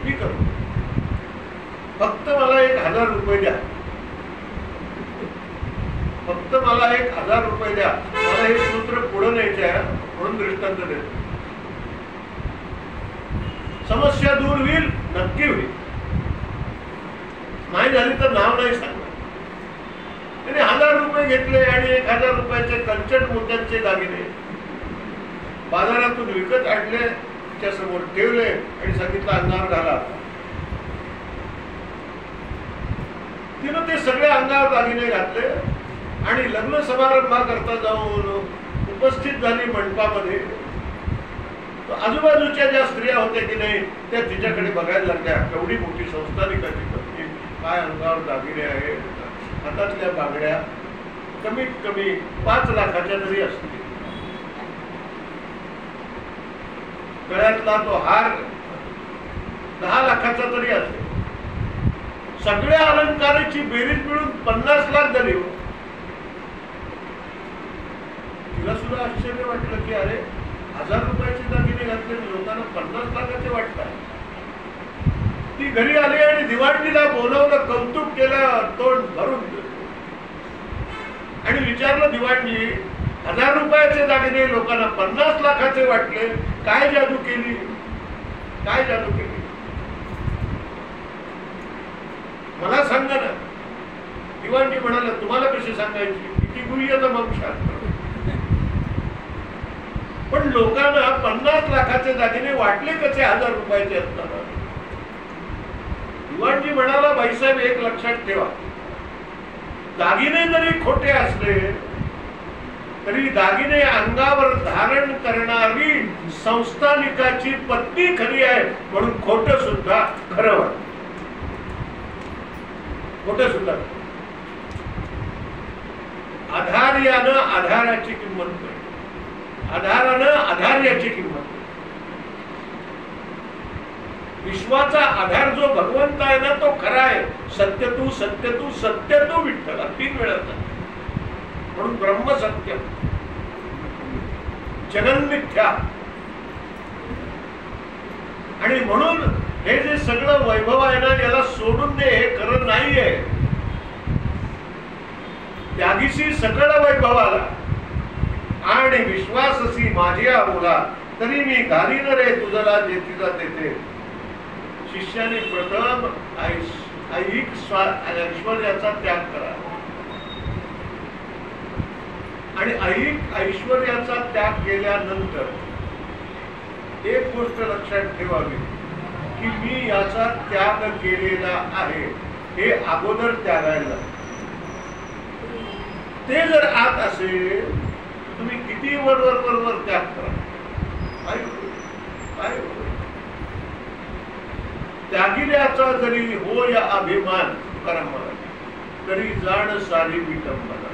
मी करतो, फक्त मला 1000 रुपये द्या. फक्त मला 1000 रुपये द्या. मला हे सूत्र पुढे न्यायचे आहे म्हणून दृष्टांत देतो. समस्या दूर होईल, नक्की होईल. नाही झाली तर नाव नाही सांगणार. त्याने 1000 रुपये घेतले आणि 1000 रुपयाचे कल्चर मोत्यांचे दागिने बाजारातून विकत आणले, त्याच्या समोर ठेवले आणि सांगितलं अंगावर घाला. तिनं ते सगळे अंगावर दागिने घातले आणि लग्न समारंभाकरता जाऊन उपस्थित झाली मंडपामध्ये. आजूबाजूच्या ज्या स्त्रिया होत्या की नाही त्या तिच्याकडे बघायला लागल्या. केवढी मोठी संस्थानिकाची पत्नी, काय अंगावर दागिने आहे, हातातल्या बांगड्या कमीत कमी 5 लाखाच्या तरी असतील, गळ्यातला तो हार 10 लाखाचा तरी असेल. सगळ्या अलंकाराची बेरीज मिळून 50 लाख झाली. तिला सुद्धा आश्चर्य वाटलं की अरे 1000 रुपयाचे दागिने घातले, लोकांना 50 लाखाचे वाटतात. ती घरी आली आणि दिवाणजीला बोलवलं, कौतुक केलं, तोंड भरून आणि विचारलं, दिवाणजी 1000 रुपयाचे दागिने लोकांना 50 लाखाचे वाटले, काय जादू केली, काय जादू केली, मला सांगा ना. दिवाणजी म्हणाला, तुम्हाला कशी सांगायची, किती गुह्यत वंशात. पण लोकांना 50 लाखाचे दागिने वाटले कसे 1000 रुपयाचे असताना. दिवाणजी म्हणाला, बाईसाहेब एक लक्षात ठेवा, दागिने जरी खोटे असले तरी दागिने अंगावर धारण करणारी संस्थानिकाची पत्नी खरी आहे म्हणून खोटं सुद्धा खरं वाटतं. खोटं सुद्धा आधार्यानं आधाराची किंमत नाही, आधारानं आधार्याची किंमत. विश्वाचा आधार जो भगवंत आहे ना तो खरा आहे. सत्य तू सत्य तू सत्य तू विठ्ठल 3 वेळा म्हणून ब्रह्म सत्य, जगन मिथ्या. आणि म्हणून हे जे सगळं वैभव आहे ना याला सोडून दे, हे खरं नाहीये. त्यागीशी सकळ वैभवाला आणि विश्वाससी माझ्या बोला तरी मी घालीन रे तुझला जेतीचा तेथे. शिष्याने प्रथम ऐहिक ऐश्वर्याचा त्याग करा आणि ऐहिक ऐश्वर्याचा त्याग केल्यानंतर एक गोष्ट लक्षात ठेवावी की मी याचा त्याग केलेला आहे हे अगोदर त्यागायला. ते जर आत असेल तुम्ही किती वर त्याग करा, काय त्यागिल्याचा जरी हो या अभिमान तुकाराम महाराज तरी जाण सारी विटंबना.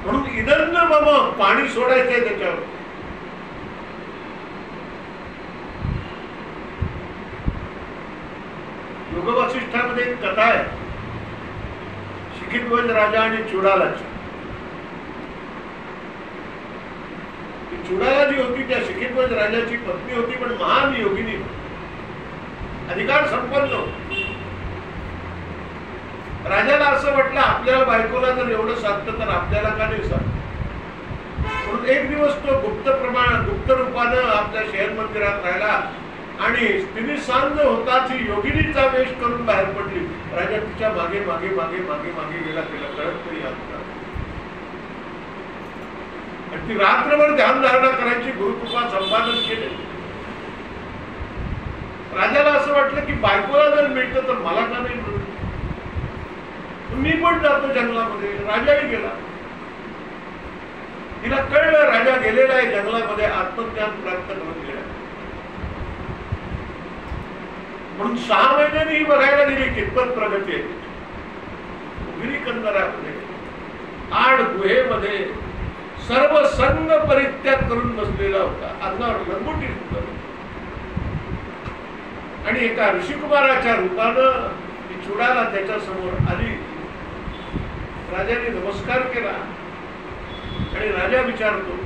म्हणून इदन्न मम पाणी सोडायचंय त्याच्यावर. योग वसिष्ठामध्ये एक कथा आहे, शिखितवज राजा आणि चुडालाची. चुडाला जी होती त्या शिखितवज राजाची पत्नी होती, पण महान योगिनी, अधिकार संपन्न. राजाला असं वाटलं आपल्याला बायकोला जर एवढं साधतं तर आपल्याला का नाही साधतं. म्हणून एक दिवस तो गुप्त रूपानं आपल्या शहर मंदिरात राहिला आणि तिने सांज होताच योगिनीचा वेश करून बाहेर पडली. राजा तिच्या मागे मागे मागे मागे मागे गेला, तिला कळत तरी आता. आणि ती रात्रभर ध्यानधारणा करायची, गुरुकृपा संपादन केले. राजाला असं वाटलं की बायकोला जर मिळतं तर मला का नाही मिळत. मी पण जातो जंगलामध्ये. राजाही गेला. तिला कळलं राजा गेलेला आहे जंगलामध्ये, आत्मज्ञान प्राप्त करून गेला. म्हणून 6 महिन्यांनी ही बघायला गेली कितपत प्रगती आहे. गिरीकंदरामध्ये आड गुहेमध्ये सर्व संग परित्याग करून बसलेला होता. अंगावर लंगोटी सुद्धा. आणि एका ऋषिकुमाराच्या रूपानं ती चुडाला त्याच्या समोर आली. राजाने नमस्कार केला आणि राजा विचारतो,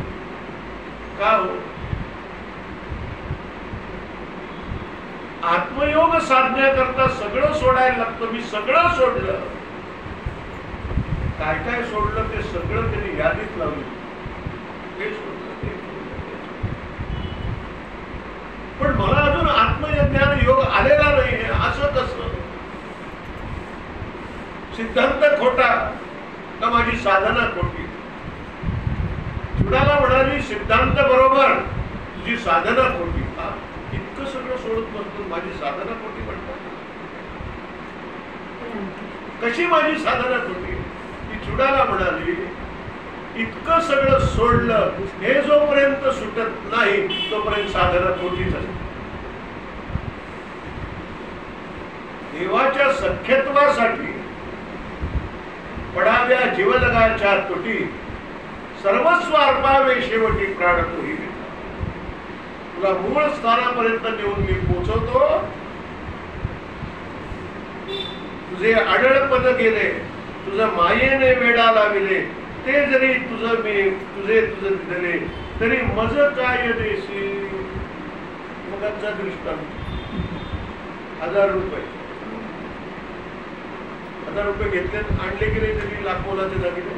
का हो? आत्मयोग साधण्याकरता सगळं सोडायला लागतं. मी सगळं सोडलं. काय काय सोडलं ते सगळं त्यांनी यादीत लावली. ते सोडलं, ते सोडलं. सिद्धांत खोटा का माझी साधना खोटी? चुडाला म्हणाली सिद्धांत बरोबर, तुझी साधना खोटी. इतकं सगळं सोडत बसतो, माझी साधना खोटी म्हणतात. कशी माझी साधना खोटी? ती चुडाला म्हणाली इतकं सगळं सोडलं, हे जोपर्यंत सुटत नाही तोपर्यंत साधना खोटीच असते. देवाच्या सख्यत्वासाठी पडाव्या जीवलगाच्या तुटी, सर्वस्व अर्पावे शेवटी प्राण तोही विटा. तुला मूळ स्थानापर्यंत नेऊन मी पोचवतो. तुझे आढळपद गेले, तुझं मायेने वेडा लाविले, ते जरी तुझं मी तुझे दिले, तरी मज काय देशी. मगाचा दृष्टांत, 1000 रुपये घेतले, आणले की नाही तरी लाखोलाचे दागिने.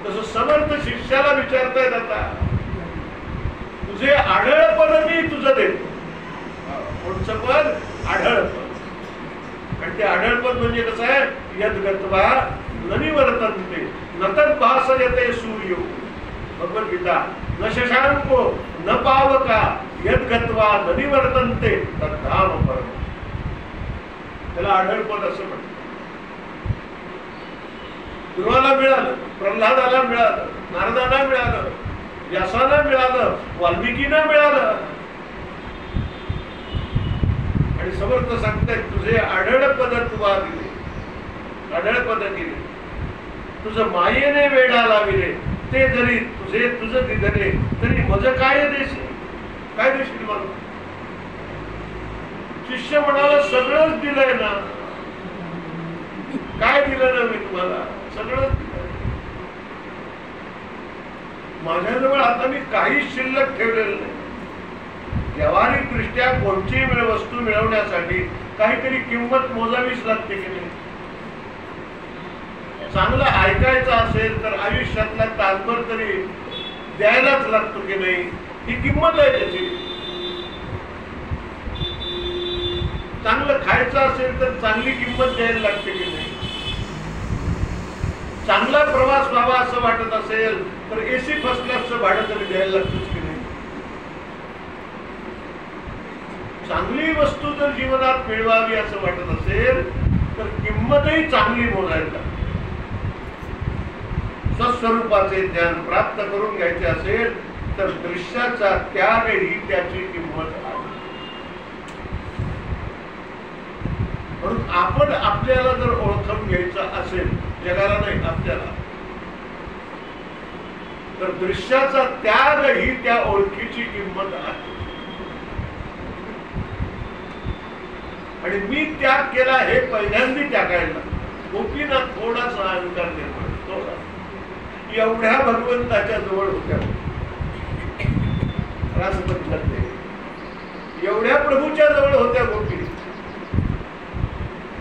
तसं समर्थ शिष्याला विचारतायत, आता तुझे आढळपद मी तुझं देतो. कोणचं पद? आढळपद. आणि ते आढळपद म्हणजे कसं आहे? यद्गत्वा न निवर्तन्ते न तद्भासयते सूर्यो. भगवद्गीता. न शशांको न पावका यद्गत्वा न निवर्तन्ते तद्धाम परम. त्याला आढळपद असं म्हणतात. ध्रुवाला मिळालं, प्रल्हादाला मिळालं, नारदाला मिळालं, व्यासाला मिळालं, वाल्मिकीला मिळालं. आणि समर्थ सांगतायत तुझे आढळपद तुला दिले, आढळपद दिले, तुझं मायेने वेडा लाविले, ते जरी तुझं दिले तरी मज काय देशील? काय देशील मला? शिष्य म्हणाला सगळंच दिलंय ना. काय दिलं ना मी तुम्हाला? सगळंच दिलंय. माझ्याजवळ आता मी काहीच शिल्लक ठेवलेलं नाही. व्यावहारिक दृष्ट्या कोणतीही वस्तू मिळवण्यासाठी काहीतरी किंमत मोजावीच लागते की नाही? चांगलं ऐकायचं असेल तर आयुष्यातला तासभर तरी द्यायलाच लागतो की नाही? ही किंमत आहे त्याची. चांगलं खायचं असेल तर चांगली किंमत द्यायला लागते की नाही? चांगला प्रवास व्हावा असं वाटत असेल तर एसी फर्स्ट क्लासचं भाडं तरी द्यायला लागतोच की नाही? चांगली वस्तू जर जीवनात मिळवावी असं वाटत असेल तर किंमतही चांगली मोजायला. स्वस्वरूपाचे ज्ञान प्राप्त करून घ्यायचे असेल तर दृश्याचा त्याग ही त्याची किंमत आहे. म्हणून आपण आपल्याला जर ओळखून घ्यायचं असेल, जगाला नाही आपल्याला, तर दृश्याचा त्याग ही त्या ओळखीची किंमत आहे. आणि मी त्याग केला हे पहिल्यांदा त्यागायला. गोपींना थोडासा अहंकार निर्माण, थोडा. एवढ्या भगवंताच्या जवळ होत्या, एवढ्या प्रभूच्या जवळ होत्या गोपी.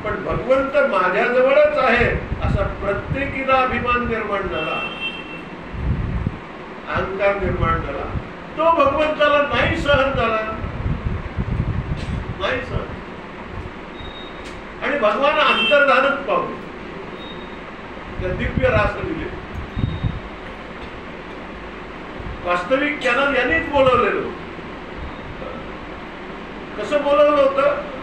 पण भगवंत माझ्या जवळच आहे असा प्रत्येकीला अभिमान निर्माण झाला, अहंकार निर्माण झाला. तो भगवंताला नाही सहन झाला, नाही सहन. आणि भगवान अंतर्धानच पाहू त्या दिव्य रास दिले. वास्तविक त्यांना यांनीच बोलवलेलं. कसं बोलवलं होतं?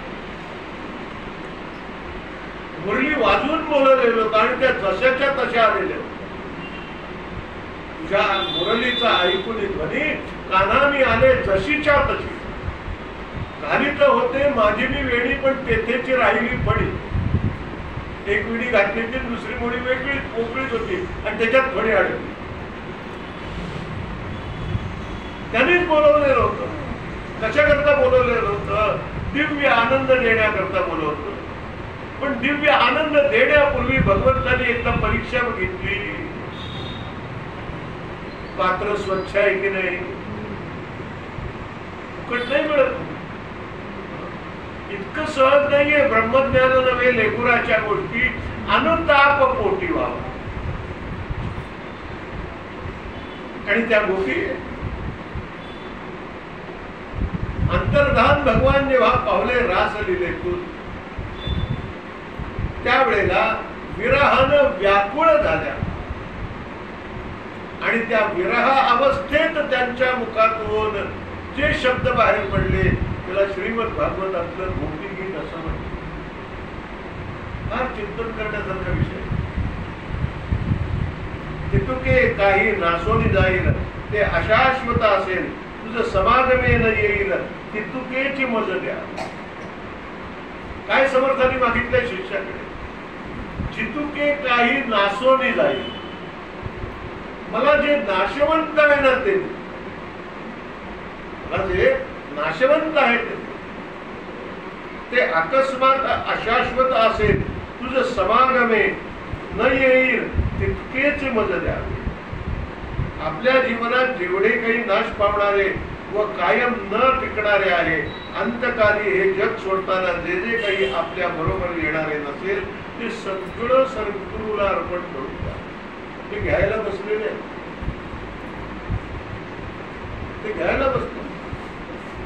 मुरली वाजवून बोलवलेलं होतं आणि त्या जशाच्या तशा आलेल्या. तुझ्या मुरलीचा ऐकून ध्वनी काना मी आले जशीच्या तशी. घाली तर होते माझी मी वेणी पण तेथेची राहिली फडी. एक विडी घातली ती दुसरी मुडी वेगळी मोकळीच होती आणि त्याच्यात फडी अडकली. त्यांनीच बोलवलेलं होतं. कशाकरता बोलवलेलं होतं? दिव्य आनंद देण्याकरता बोलवलं होतं. पण दिव्य आनंद देण्यापूर्वी भगवंताने एकदा परीक्षा घेतली. पात्र स्वच्छ आहे की नाही? फुकट नाही मिळत. इतकं सहज नाहीये. ब्रह्मज्ञान नव्हे लेकुराच्या गोष्टी अनुताप पोटी व्हावा. आणि त्या गोष्टी अंतर्धान भगवान जेव्हा पावले रास लिहिले तू त्यावेळेला विरहानं व्याकुळ झाल्या आणि त्या विरह अवस्थेत त्यांच्या मुखातून जे शब्द बाहेर पडले त्याला श्रीमद भागवतातलं गोपी गीत असं म्हणतात. फार चिंतन करण्यासारखा विषय. तितुके काही नासोनी जाईल ते अशाश्वत असेल तुझं समागमे न येईल तितुकेची मज द्या. काय समर्थाने मागितलंय शिष्याकडे? चितुके काही नासोनी जाईल, मला जे नाशवंत आहे ना ते, मला जे नाशवंत आहे ते अकस्मात अशाश्वत असेल तुझं समागमे न येईल तितकेच मज द्या. आपल्या जीवनात जेवढे काही नाश पावणारे व कायम न टिकणारे आहे, अंतकाली हे जग सोडताना जे जे काही आपल्या बरोबर येणारे नसेल ते सगळं सद्गुरूला अर्पण करून द्या. ते घ्यायला बसलेले, ते घ्यायला बसले.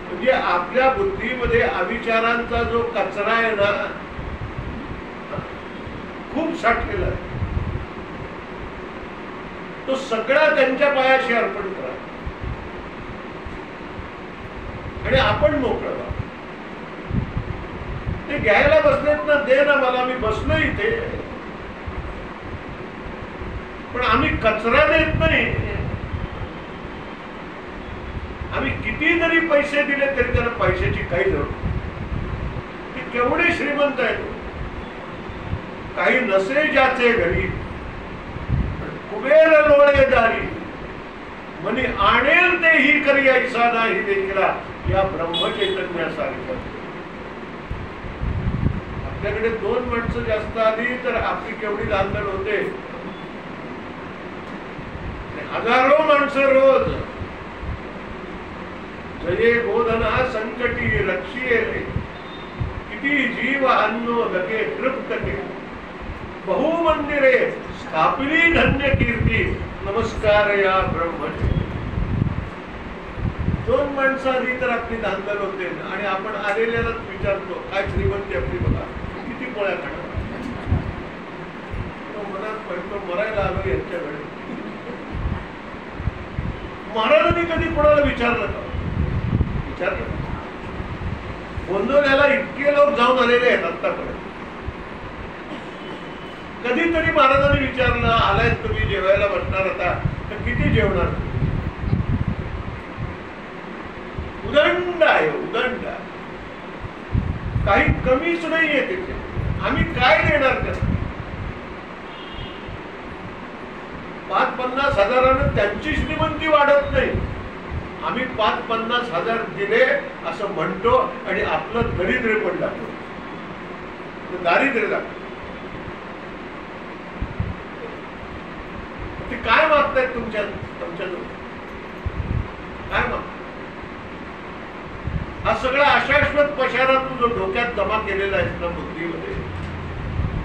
म्हणजे आपल्या बुद्धीमध्ये अविचारांचा जो कचरा आहे ना, खूप साठलेला आहे, तो सगळा त्यांच्या पायाशी अर्पण करा आणि आपण मोकळं व्हा. ते घ्यायला बसलेत ना, दे ना मला, मी बसलो इथे, पण आम्ही कचरा देत नाही. आम्ही किती जरी पैसे दिले तरी त्याला पैशाची काही जरूर. ते केवढे श्रीमंत आहेत. काही नसे ज्याचे घरी कुबेर लोळेदारी म्हणे आणेल ते ही करी ऐसा नाही देखीला या ब्रह्मचैतन्यासारखं. आपल्याकडे 2 माणसं जास्त आली तर आपली केवढी धांदल होते. हजारो माणसं रोज जये गोधना संकटी रक्षिये किती जीव अन्नो लगे तृप्त के बहुमंदिरे स्थापिली धन्य कीर्ती नमस्कार या ब्रह्मचे. 2 माणसं आली तर आपली धांदल होते आणि आपण आलेल्यालाच विचारतो काय श्रीमंती आपली बघा, किती पोळ्या खाणार. मनात पडतो मरायला आलो यांच्याकडे. महाराजांनी कधी कोणाला विचारलं का? विचारलं. गोंधळ्याला इतके लोक जाऊन आलेले आहेत आतापर्यंत. कधीतरी महाराजांनी विचारलं आलाय तुम्ही जेवायला बसणार आता तर किती जेवणार? उदंड आहे, उदंड. काही कमीच नाहीये तिथे. आम्ही काय देणार त्यांना? 5-50 हजारानं त्यांची श्रीमंती वाढत नाही. आम्ही 5-50 हजार दिले असं म्हणतो आणि आपलं दरिद्र पण दाखवतो. दारिद्र्य दाखवतो. ते काय मागतायत तुमच्याजवळ? काय मागतात? हा सगळा अशाश्वत पशारा तू जो डोक्यात जमा केलेला आहेस ना बुद्धीमध्ये,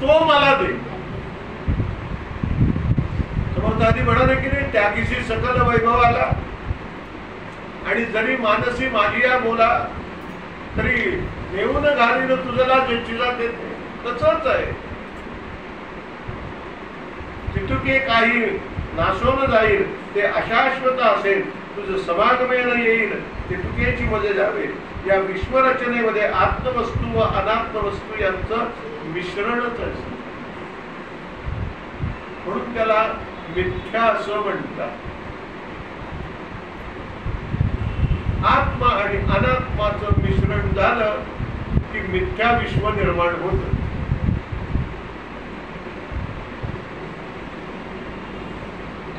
तो मला दे. समर्थ आधी म्हणाले की नाही, त्यागीशी सकल वैभव आला आणि जरी मानसी माझी या बोला तरी नेऊन घालीन तुझला चिजा देते. तसंच आहे. तितुके काही नासोन जाईल ते अशाश्वत असेल तुझं समागमेन येईल तितुकेची मजे जावे. या विश्वरचनेमध्ये आत्मवस्तू व अनात्मवस्तू यांचं मिश्रणच असतं. म्हणून त्याला मिथ्या असं म्हणतात. आत्मा आणि अनात्माचं मिश्रण झालं की मिथ्या विश्व निर्माण होत.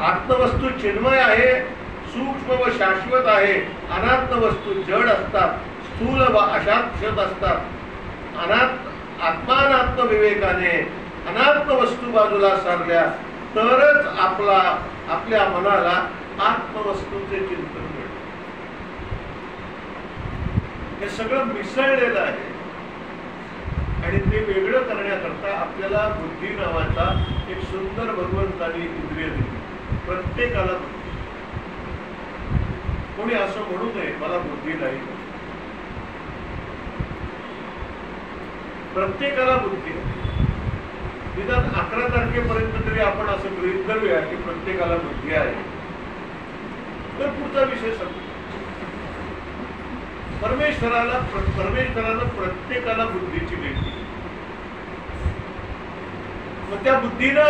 आत्मवस्तू चिन्मय आहे, सूक्ष्म व शाश्वत आहे. अनात्म वस्तू जड असतात, स्थूल व अशाश्वत असतात. आत्मानात्म विवेकाने अनात्म वस्तू बाजूला सारल्या तरच आपल्या मनाला आत्मवस्तूचे चिंतन मिळते. हे सगळं मिसळलेलं आहे आणि ते वेगळं करण्याकरता आपल्याला बुद्धी नावाचा एक सुंदर भगवंतानी इंद्रिय दिली. प्रत्येकाला कोणी असं म्हणू नये मला बुद्धी नाही. प्रत्येकाला बुद्धी आहे. निदान 11 तारखेपर्यंत तरी आपण असं गृहीत धरूया की प्रत्येकाला बुद्धी आहे, तर पुढचा विषय संपला. परमेश्वरानं प्रत्येकाला बुद्धीची भेट दिली. मग त्या बुद्धीनं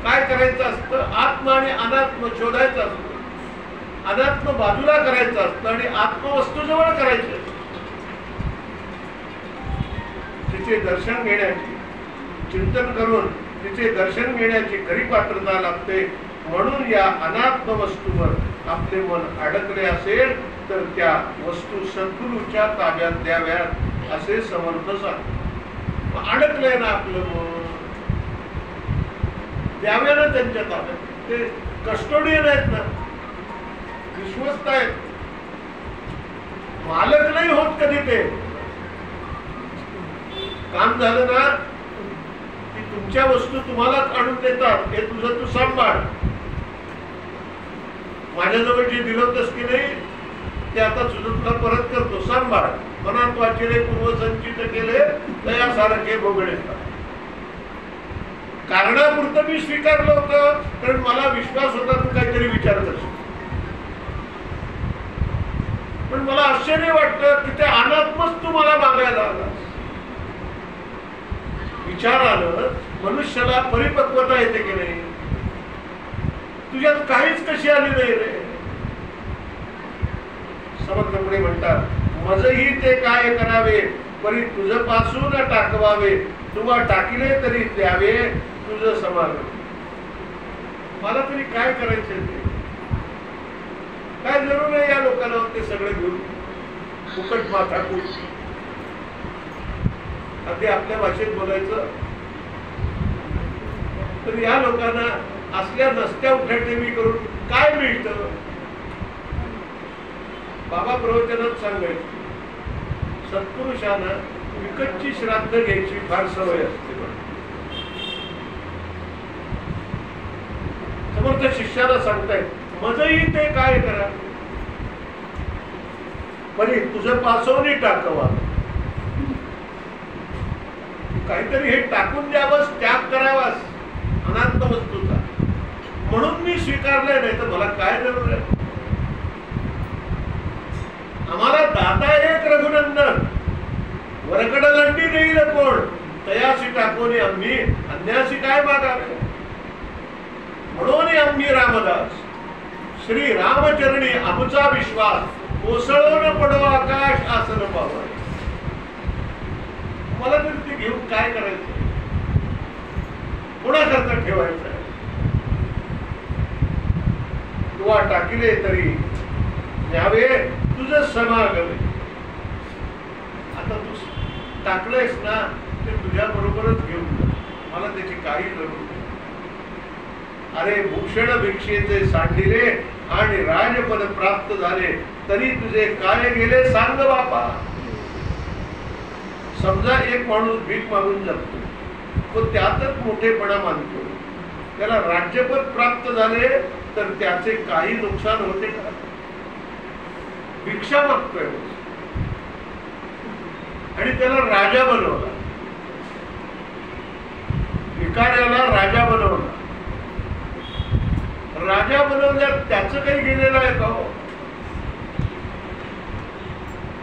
काय करायचं असतं? आत्म आणि अनात्म शोधायचं असतं. अनात्म बाजूला करायचं असतं आणि आत्मवस्तूजवळ करायचं. तिचे दर्शन घेण्याची, चिंतन करून तिचे दर्शन घेण्याची खरी पात्रता लागते. म्हणून या अनात्म वस्तूवर आपले मन अडकले असेल तर त्या वस्तू सद्गुरूच्या ताब्यात द्याव्यात असे समर्थ सांगतात. अडकलंय ना आपलं मन, द्याव्या ना त्यांच्या ताब्यात. ते कस्टोडियन आहेत ना, विश्वस्त आहेत, मालक नाही होत कधी. ते काम झालं ना की तुमच्या वस्तू तुम्हालाच आणून देतात. हे तुझं तू सांभाळ. माझ्याजवळ जे दिलं होतंस की नाही ते आता तुला परत करतो, सांभाळ. मनात वाचिले पूर्वसंचित केले तयासारखे भोगणे. कारणापुरतं मी स्वीकारलं होतं कारण मला विश्वास होता तू काहीतरी विचार करशील. पण मला आश्चर्य वाटतं की ते अनात्मच तू मला मागायला आला. विचारानं मनुष्याला परिपक्वता येते की नाही? तुझ्यात काहीच कशी आली नाही रे. समर्थ पुढे म्हणतात, मजही ते काय करावे परी तुझ पासून टाकवावे. तुवा टाकिले तरी द्यावे तुझं समागम. मला तरी काय करायचं ते काय जरूर नाही. या लोकांना ते सगळं घेऊन फुकट माथा कूट. अगदी आपल्या भाषेत बोलायचं तर या लोकांना असल्या नसत्या उठाठेवी करून काय मिळतं? बाबा प्रवचनात सांगायचं, सत्पुरुषांना विकतची श्राद्ध घ्यायची फार सवय असते. समर्थ शिष्याला सांगतायत, मजही ते काय करा परी तुझं पासवणी टाकवा. काहीतरी हे टाकून द्यावंस, त्याग करावास अनात्म वस्तूचा. म्हणून मी स्वीकारलंय, नाही तर मला काय जरूर आहे? आम्हाला दाता एक रघुनंदन, वरकडलांडी देईल कोण, तयासी टाकून आम्ही अन्यासी काय मागावे. म्हणून आम्ही रामदास श्री रामचरणी आमचा विश्वास, कोसळून पडो आकाश आसन पावा. मला तरी ते घेऊन काय करायचं? कोणाकरता ठेवायचं? तुवा टाकिले तरी न्यावे तुझं समागमे. आता तू टाकलंयस ना ते तुझ्या बरोबरच घेऊन जा. मला त्याची काही जरूर नाही. अरे भूषण भिक्षेचे सांडिले आणि राजपद प्राप्त झाले तरी तुझे काय गेले सांग बापा. समजा एक माणूस भीक मागून जगतो, तो त्यातच मोठेपणा मानतो. त्याला राज्यपद प्राप्त झाले तर त्याचे काही नुकसान होते का? भिक्षा मागतोय आणि त्याला राजा बनवला, भिकाऱ्याला राजा बनवला. राजा बनवल्यावर त्याचं काही गेलेलं आहे का?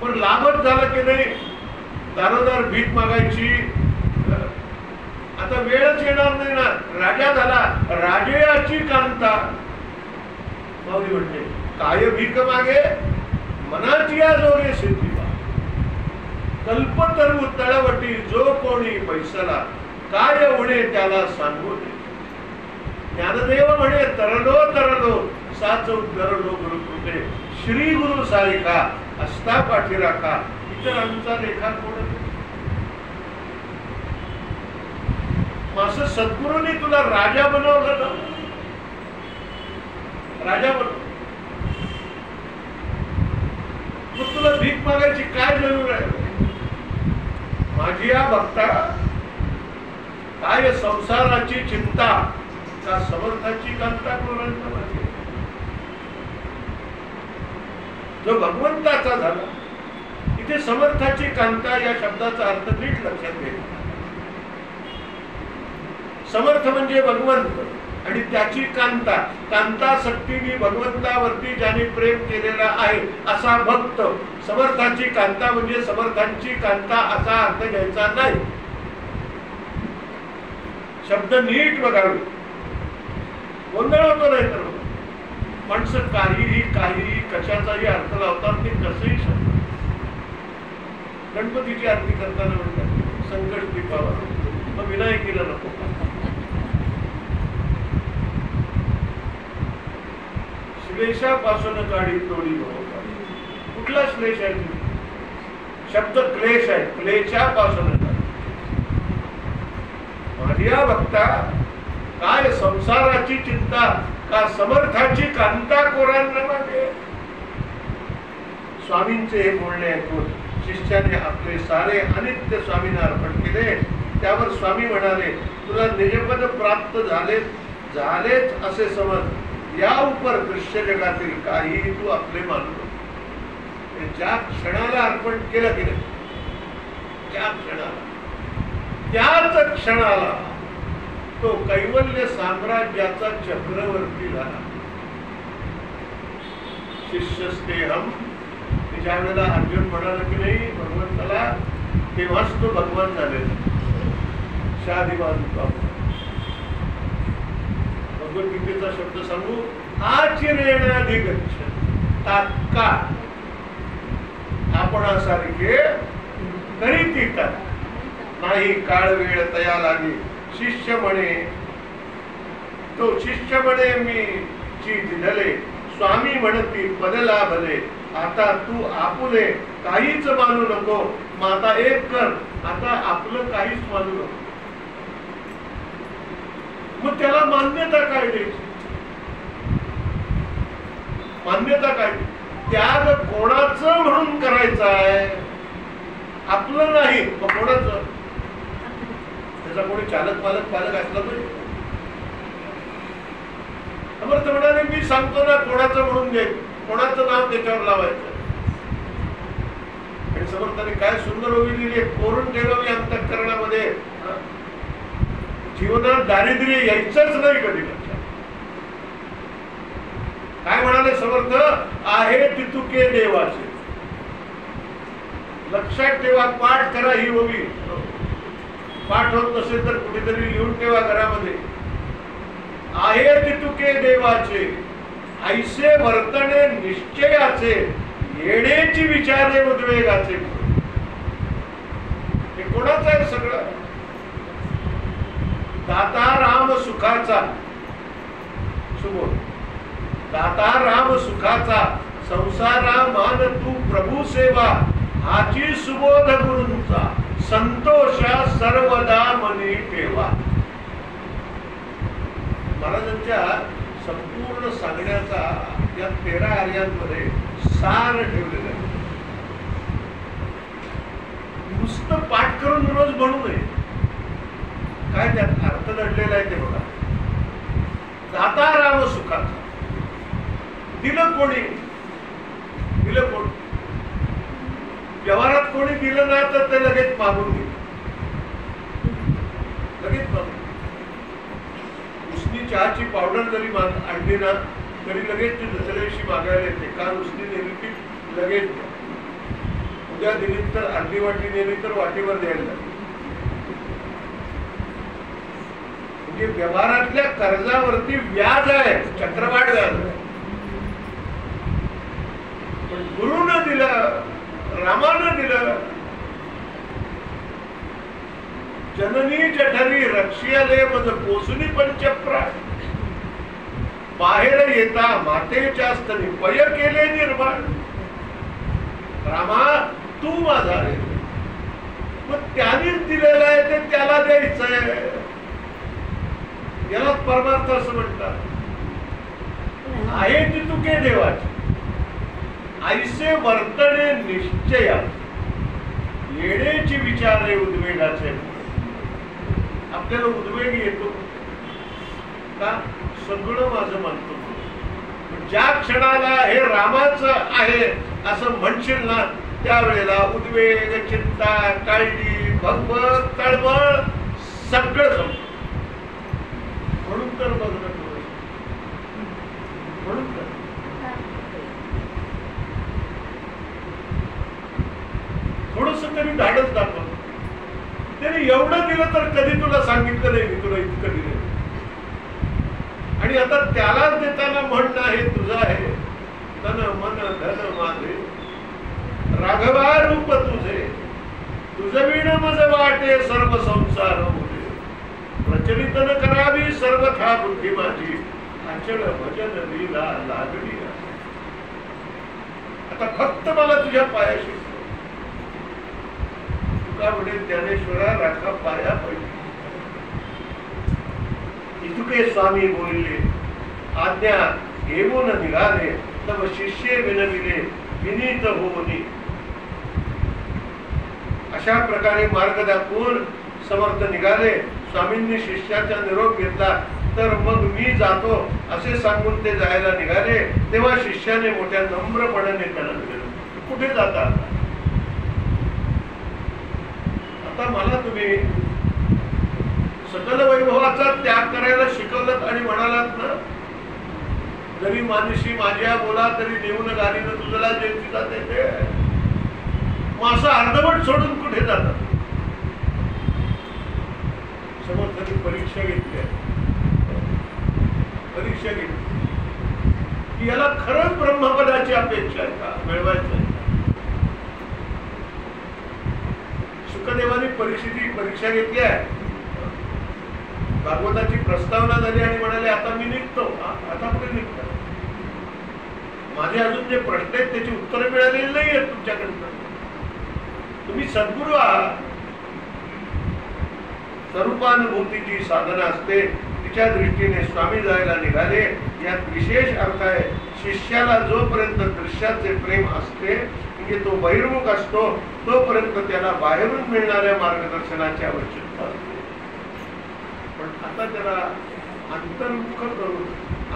पण लाभच झाला की नाही. दारोदार भीक मागायची आता वेळच येणार नाही ना. राजा झाला, राजेयाची कांता. माऊली म्हणते, काय भीक मागे मनाची या जोगे सिद्धी. कल्पतरू तळवटी जो कोणी पैसला, काय उणे त्याला सांगू दे. ज्ञानदेव म्हणे, तरलो तरलो साच उद्धरलो गुरुकृपे. श्री गुरु सारिका असता पाठी राखा. इतरांचा लेखा कोण? असं सद्गुरूंनी तुला राजा बनवलं ना, राजा बनव. मग तुला भीक मागायची काय जरूर आहे? माझी या भक्ता काय संसाराची चिंता का समर्थाची कांता कोणाची? जो भगवंताचा झाला. इथे समर्थाची कांता या शब्दाचा अर्थ नीट लक्षात घ्यायचा. समर्थ म्हणजे भगवंत आणि त्याची कांता, कांता शक्तीने भगवंतावरती ज्याने प्रेम केलेला आहे असा भक्त. समर्थाची कांता म्हणजे समर्थांची कांता असा अर्थ घ्यायचा नाही. शब्द नीट बघावे, गोंधळ होतो नाही तर माणसं काहीही कशाचाही अर्थ लावतात. ते कसंही शब्द गणपतीची आरती करताना म्हणतात संकट दीपावर, मग विनायकीला नको. श्लेषापासून काढी तोडी हो. कुठला श्लेष आहे? शब्द क्लेश आहे. क्लेशापासून माझ्या भक्ता काय संसाराची चिंता का समर्थाची कांता कोरांना मागे. स्वामींचे हे बोलणे ऐकून शिष्याने आपले सारे अनित्य स्वामींना अर्पण केले. त्यावर स्वामी म्हणाले, तुला निजपद प्राप्त झालेच असे समज. या उपर दृश्य जगातील काही तू आपले मानू नको. ज्या क्षणाला अर्पण केलं की नाही, त्या क्षणाला, त्याच क्षणाला तो कैवल्य साम्राज्याचा चक्रवर्ती झाला. शिष्यस्तेहम, ज्या वेळेला अर्जुन म्हणाला की नाही भगवंताला, तेव्हाच तो भगवान झालेला. शादिमान भगवद्गीतेचा शब्द सांगू, आचिरेणाधिगच्छ, तात्काळ आपणासारखे करीत नाही काळ वेळ तया लागे. शिष्य म्हणे, तो शिष्य म्हणे मी चीज दिले, स्वामी म्हणती पद लाभले. आता तू आपुले काहीच मानू नको. माता एक कर, आता आपलं काहीच मानू नको. मग त्याला मान्यता काय द्यायची? मान्यता काय? त्याग कोणाचं म्हणून करायचं आहे? आपलं नाही, मग कोणाचं? त्याचा कोणी चालक पालक असला तरी समर्थ म्हणाले, मी सांगतो ना कोणाचं म्हणून घे, कोणाचं नाव त्याच्यावर लावायचं. आणि समर्थाने काय सुंदर ओवी लिहिली, कोरून ठेवावी अंतःकरणामध्ये. जीवनात दारिद्र्य यायचंच नाही कधी. काय म्हणाले समर्थ, आहे तितुके देवाचे. लक्षात ठेवा, पाठ करा ही ओवी. पाठ होत नसेल तर कुठेतरी लिहून ठेवा घरामध्ये. आहे तितुके देवाचे, ऐसे वर्तने निश्चयाचे, येण्याची विचारे उद्वेगाचे. हे कोणाचं आहे सगळं? दाता राम सुखाचा, सुबोध दाता राम सुखाचा, संसारा मान तू प्रभू सेवा, हाची सुबोध गुरूंचा, संतोषा सर्वदा मनी ठेवा. महाराजांच्या संपूर्ण सांगण्याचा या 13 आर्यांमध्ये सार ठेवलेलं आहे. नुसतं पाठ करून रोज म्हणू नये. काय त्यात अर्थ दडलेला आहे ते बघा. दाता राम सुखाचा, दिलं कोणी? दिलं कोण? व्यवहारात कोणी दिलं ना तर ते लगेच मागून घे, लगेच मागून. उसनी चहाची पावडर जरी आणली ना तरी लगेच ती दुसऱ्या दिवशी मागायला येते. काल उसनी नेली ती लगेच, उद्या दिली तर अर्धी वाटी नेली तर वाटीवर द्यायला लागली. म्हणजे व्यवहारातल्या कर्जावरती व्याज आहे, चक्रवाढ व्याज आहे. पण गुरुनं दिलं, रामानं दिलं. जननी जठरी रक्षियाले मज पोसुनी पंचप्राण, बाहेर येता मातेच्या स्तनी पय केले निर्माण. रामा तू माझा रे, मग त्यानेच दिलेलं आहे ते त्याला द्यायचं आहे. याला परमार्थ असं म्हणतात. आहे तितुके देवाचे, ऐसे वर्तने निश्चया, येण्याची विचारे उद्वेगाचे. आपल्याला उद्वेग येतो का? सगळं माझं मानतो. ज्या क्षणाला हे रामाचं आहे असं म्हणशील ना त्यावेळेला उद्वेग, चिंता, काळजी, भगवत, तळमळ सगळं संपतं. तर बघणं थोडं, म्हणून तर थोडस तरी धाडच दाखव. त्याने एवढं दिलं तर कधी तुला सांगितलं नाही मी तुला इतकं दिलं. आणि आता त्यालाच देताना म्हणणं हे तुझं आहे. तन मन धन माझे राघवा रूप तुझे, तुझविण मज वाटे सर्व संसार मुझे. प्रचलित न करावी सर्वथा बुद्धी माझी, अचल भजन लीला लागली. आता फक्त मला तुझ्या पायाशी तुका म्हणे ज्ञानेश्वरा राखा पाया पैकी. इतुके स्वामी बोलले आज्ञा घेऊन निघाले, तब शिष्य विनविले विनीत होनी. अशा प्रकारे मार्ग दाखवून समर्थ निघाले. स्वामींनी शिष्याचा निरोप घेतला. तर मग मी जातो असे सांगून ते जायला निघाले. तेव्हा शिष्याने मोठ्या नम्रपणाने त्याला विचारलं, कुठे जाता? आता मला तुम्ही सकल वैभवाचा त्याग करायला शिकवलं आणि म्हणालात ना, जरी मानशी माझ्या बोला तरी देऊन गाडीनं तुझला जे जाते ते. मग असं अर्धवट सोडून कुठे जातात? समर्थांनी परीक्षा घेतली, परीक्षा घेतली की याला खरंच ब्रह्मपदाची अपेक्षा आहे का, मिळवायचं आहे. शुकदेवानी परीक्षा घेतली आहे. भागवताची प्रस्तावना झाली आणि म्हणाले आता मी निघतो. आता कुठे निघतो? माझे अजून जे प्रश्न आहेत त्याची उत्तरं मिळालेली नाही आहेत तुमच्याकडनं. तुम्ही सद्गुरू आहात. स्वरूपानुभूतीची साधना असते, तिच्या दृष्टीने स्वामी जायला निघाले. यात विशेष अर्थ आहे. शिष्याला जोपर्यंत दृश्याचे प्रेम असते म्हणजे तो बहिर्मुख असतो तोपर्यंत त्याला बाहेरून मिळणाऱ्या मार्गदर्शनाची आवश्यकता असते. पण आता त्याला अंतर्मुख करून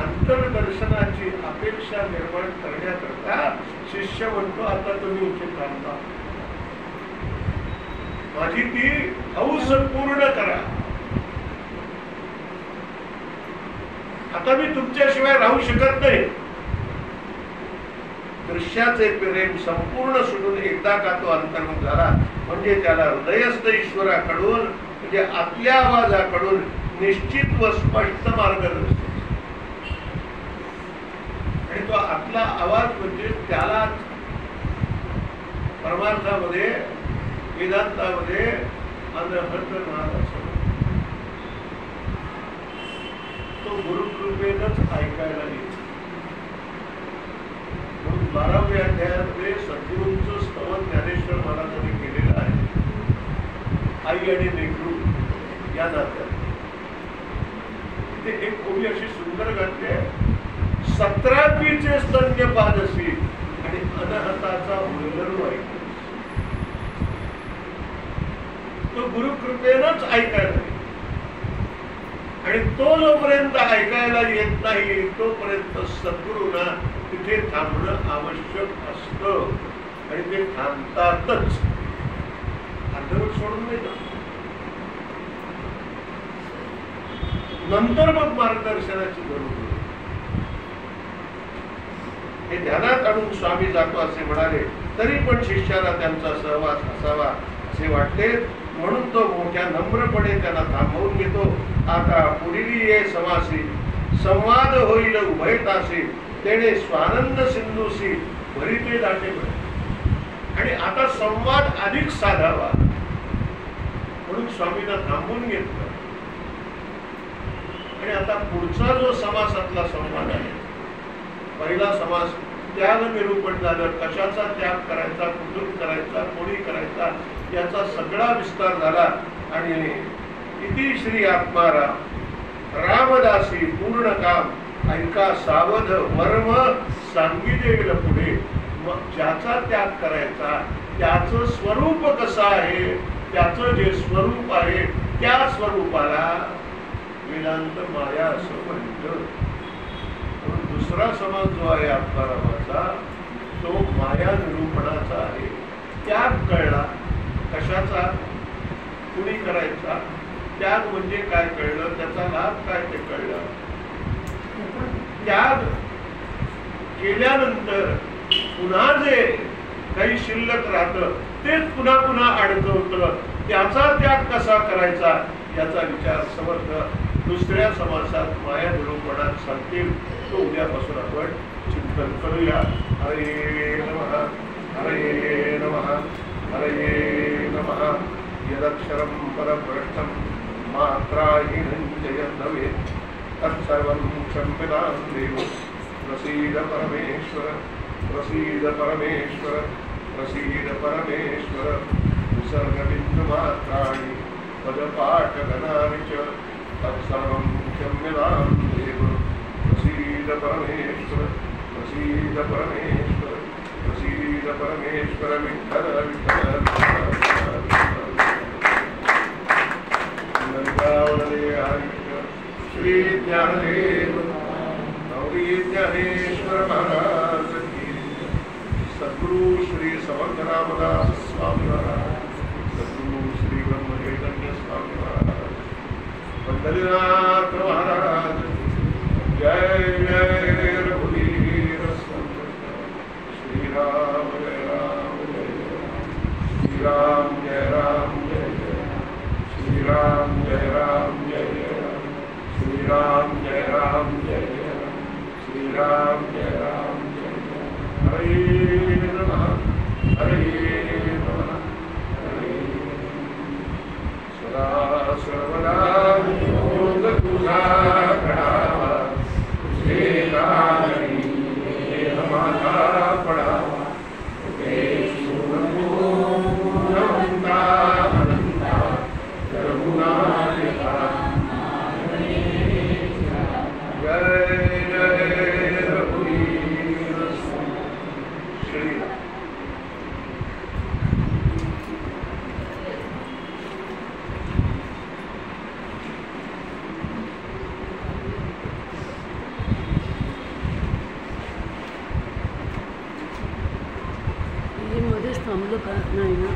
अंतर्दर्शनाची अपेक्षा निर्माण करण्याकरता शिष्य म्हणतो आता तुम्ही इथे थांबा, माझी ती हौस पूर्ण करा. आता मी तुमच्याशिवाय राहू शकत नाही. दृश्याचे प्रेम संपूर्ण सोडून एकदा का तो अंतर्मुख झाला म्हणजे त्याला हृदयस्थ ईश्वराकडून म्हणजे आपल्या आवाजाकडून निश्चित व स्पष्ट मार्गदर्शन. आणि तो आपला आवाज म्हणजे त्याला परमार्थामध्ये वेदांतामध्ये अनहतनाद असतो. तो गुरुकृपेनच ऐकायला येतो. म्हणून 12व्या अध्यायामध्ये सद्गुरूंचं स्तवन ज्ञानेश्वर महाराजांनी केलेलं आहे. आई आणि लेकरू या नात्यात तिथे एक ओवी अशी सुंदर घातली आहे. 17वीचे स्तन्य पादसी आणि अनहताचा उल्लरू ऐकतो. तो गुरुकृपेनच ऐकायला आणि तो जोपर्यंत ऐकायला येत नाही तोपर्यंत सद्गुरूंना तिथे थांबणं आवश्यक असतं. आणि ते थांबतातच, अर्धवट सोडून नाही जात. नंतर मग मार्गदर्शनाची गरज. हे ध्यानात आणून स्वामी जातो असे म्हणाले. तरी पण शिष्याला त्यांचा सहवास असावा असे वाटते. म्हणून तो मोठ्या नम्रपणे त्यांना थांबवून घेतो. आता पुढील ये समासी संवाद होईल उभयतासी, तेणे स्वानंद सिंधूसी भरिते दाटे. आणि आता संवाद अधिक साधावा म्हणून स्वामींना थांबवून घेतलं. आणि आता पुढचा जो समासातला संवाद आहे, पहिला समास त्याग निरूपण झालं. कशाचा त्याग करायचा, कुठून करायचा, कोणी करायचा याचा सगळा विस्तार झाला. आणि इति श्री आत्माराम रामदासी पूर्ण काम ऐका सावध मर्म सांगितले पुढे. मग ज्याचा त्याग करायचा त्याचं स्वरूप कसं आहे, त्याचं जे स्वरूप आहे त्या स्वरूपाला वेदांत माया असं म्हणतं. दुसरा समाज जो आहे आत्मारामाचा तो माया निरूपणाचा आहे. त्याग कळला. कशाचा, कुणी करायचा, त्याग म्हणजे काय कळलं, त्याचा लाभ काय ते कळलं. त्याग केल्यानंतर पुन्हा जे काही शिल्लक राहतं तेच पुन्हा पुन्हा अडकवतं. त्याचा त्याग कसा करायचा याचा विचार समर्थ दुसऱ्या समासात माया निरूपणात सांगतील. तो उद्यापासून आपण चिंतन करूया. हरे नमः, हरे नमः, हरे नमः. यदक्षरं परब्रह्मं मात्राहीनं च यद्भवेत् तत्सर्वं क्षम्यतां देव. प्रसीद परमेश्वर, प्रसीद परमेश्वर, प्रसीद परमेश्वर. विसर्गबिन्दुमात्राणि पदपाठगणानि च तत्सर्वं क्षम्यतां देव. प्रसीद परमेश्वर, प्रसीद परमेश्वर, प्रसीद परमेश्वर. विठ्ठल विठ्ठल श्री ज्ञानदेव गौरी ज्ञानेश्वर महाराज की. सद्गुरु श्री समर्थ रामदास स्वामी महाराज, सद्गुरु श्री ब्रह्मचैतन्य स्वामी महाराज, पंढरीनाथ महाराज. जय जय रघुवीर श्री राम जय राम जय श्री राम जय राम जय श्री राम जय राम जय श्री राम जय राम जय श्री राम जय राम जय. हरे नमः, हरे नमः, हरे. सदा सर्वदा योग तुझा घडावा, तुझे गाणी देह माझा पडावा. गुणवंता अनंता रघुनाथ. जय जय रघुवीर श्री. मध्येच थांबलो का नाही ना.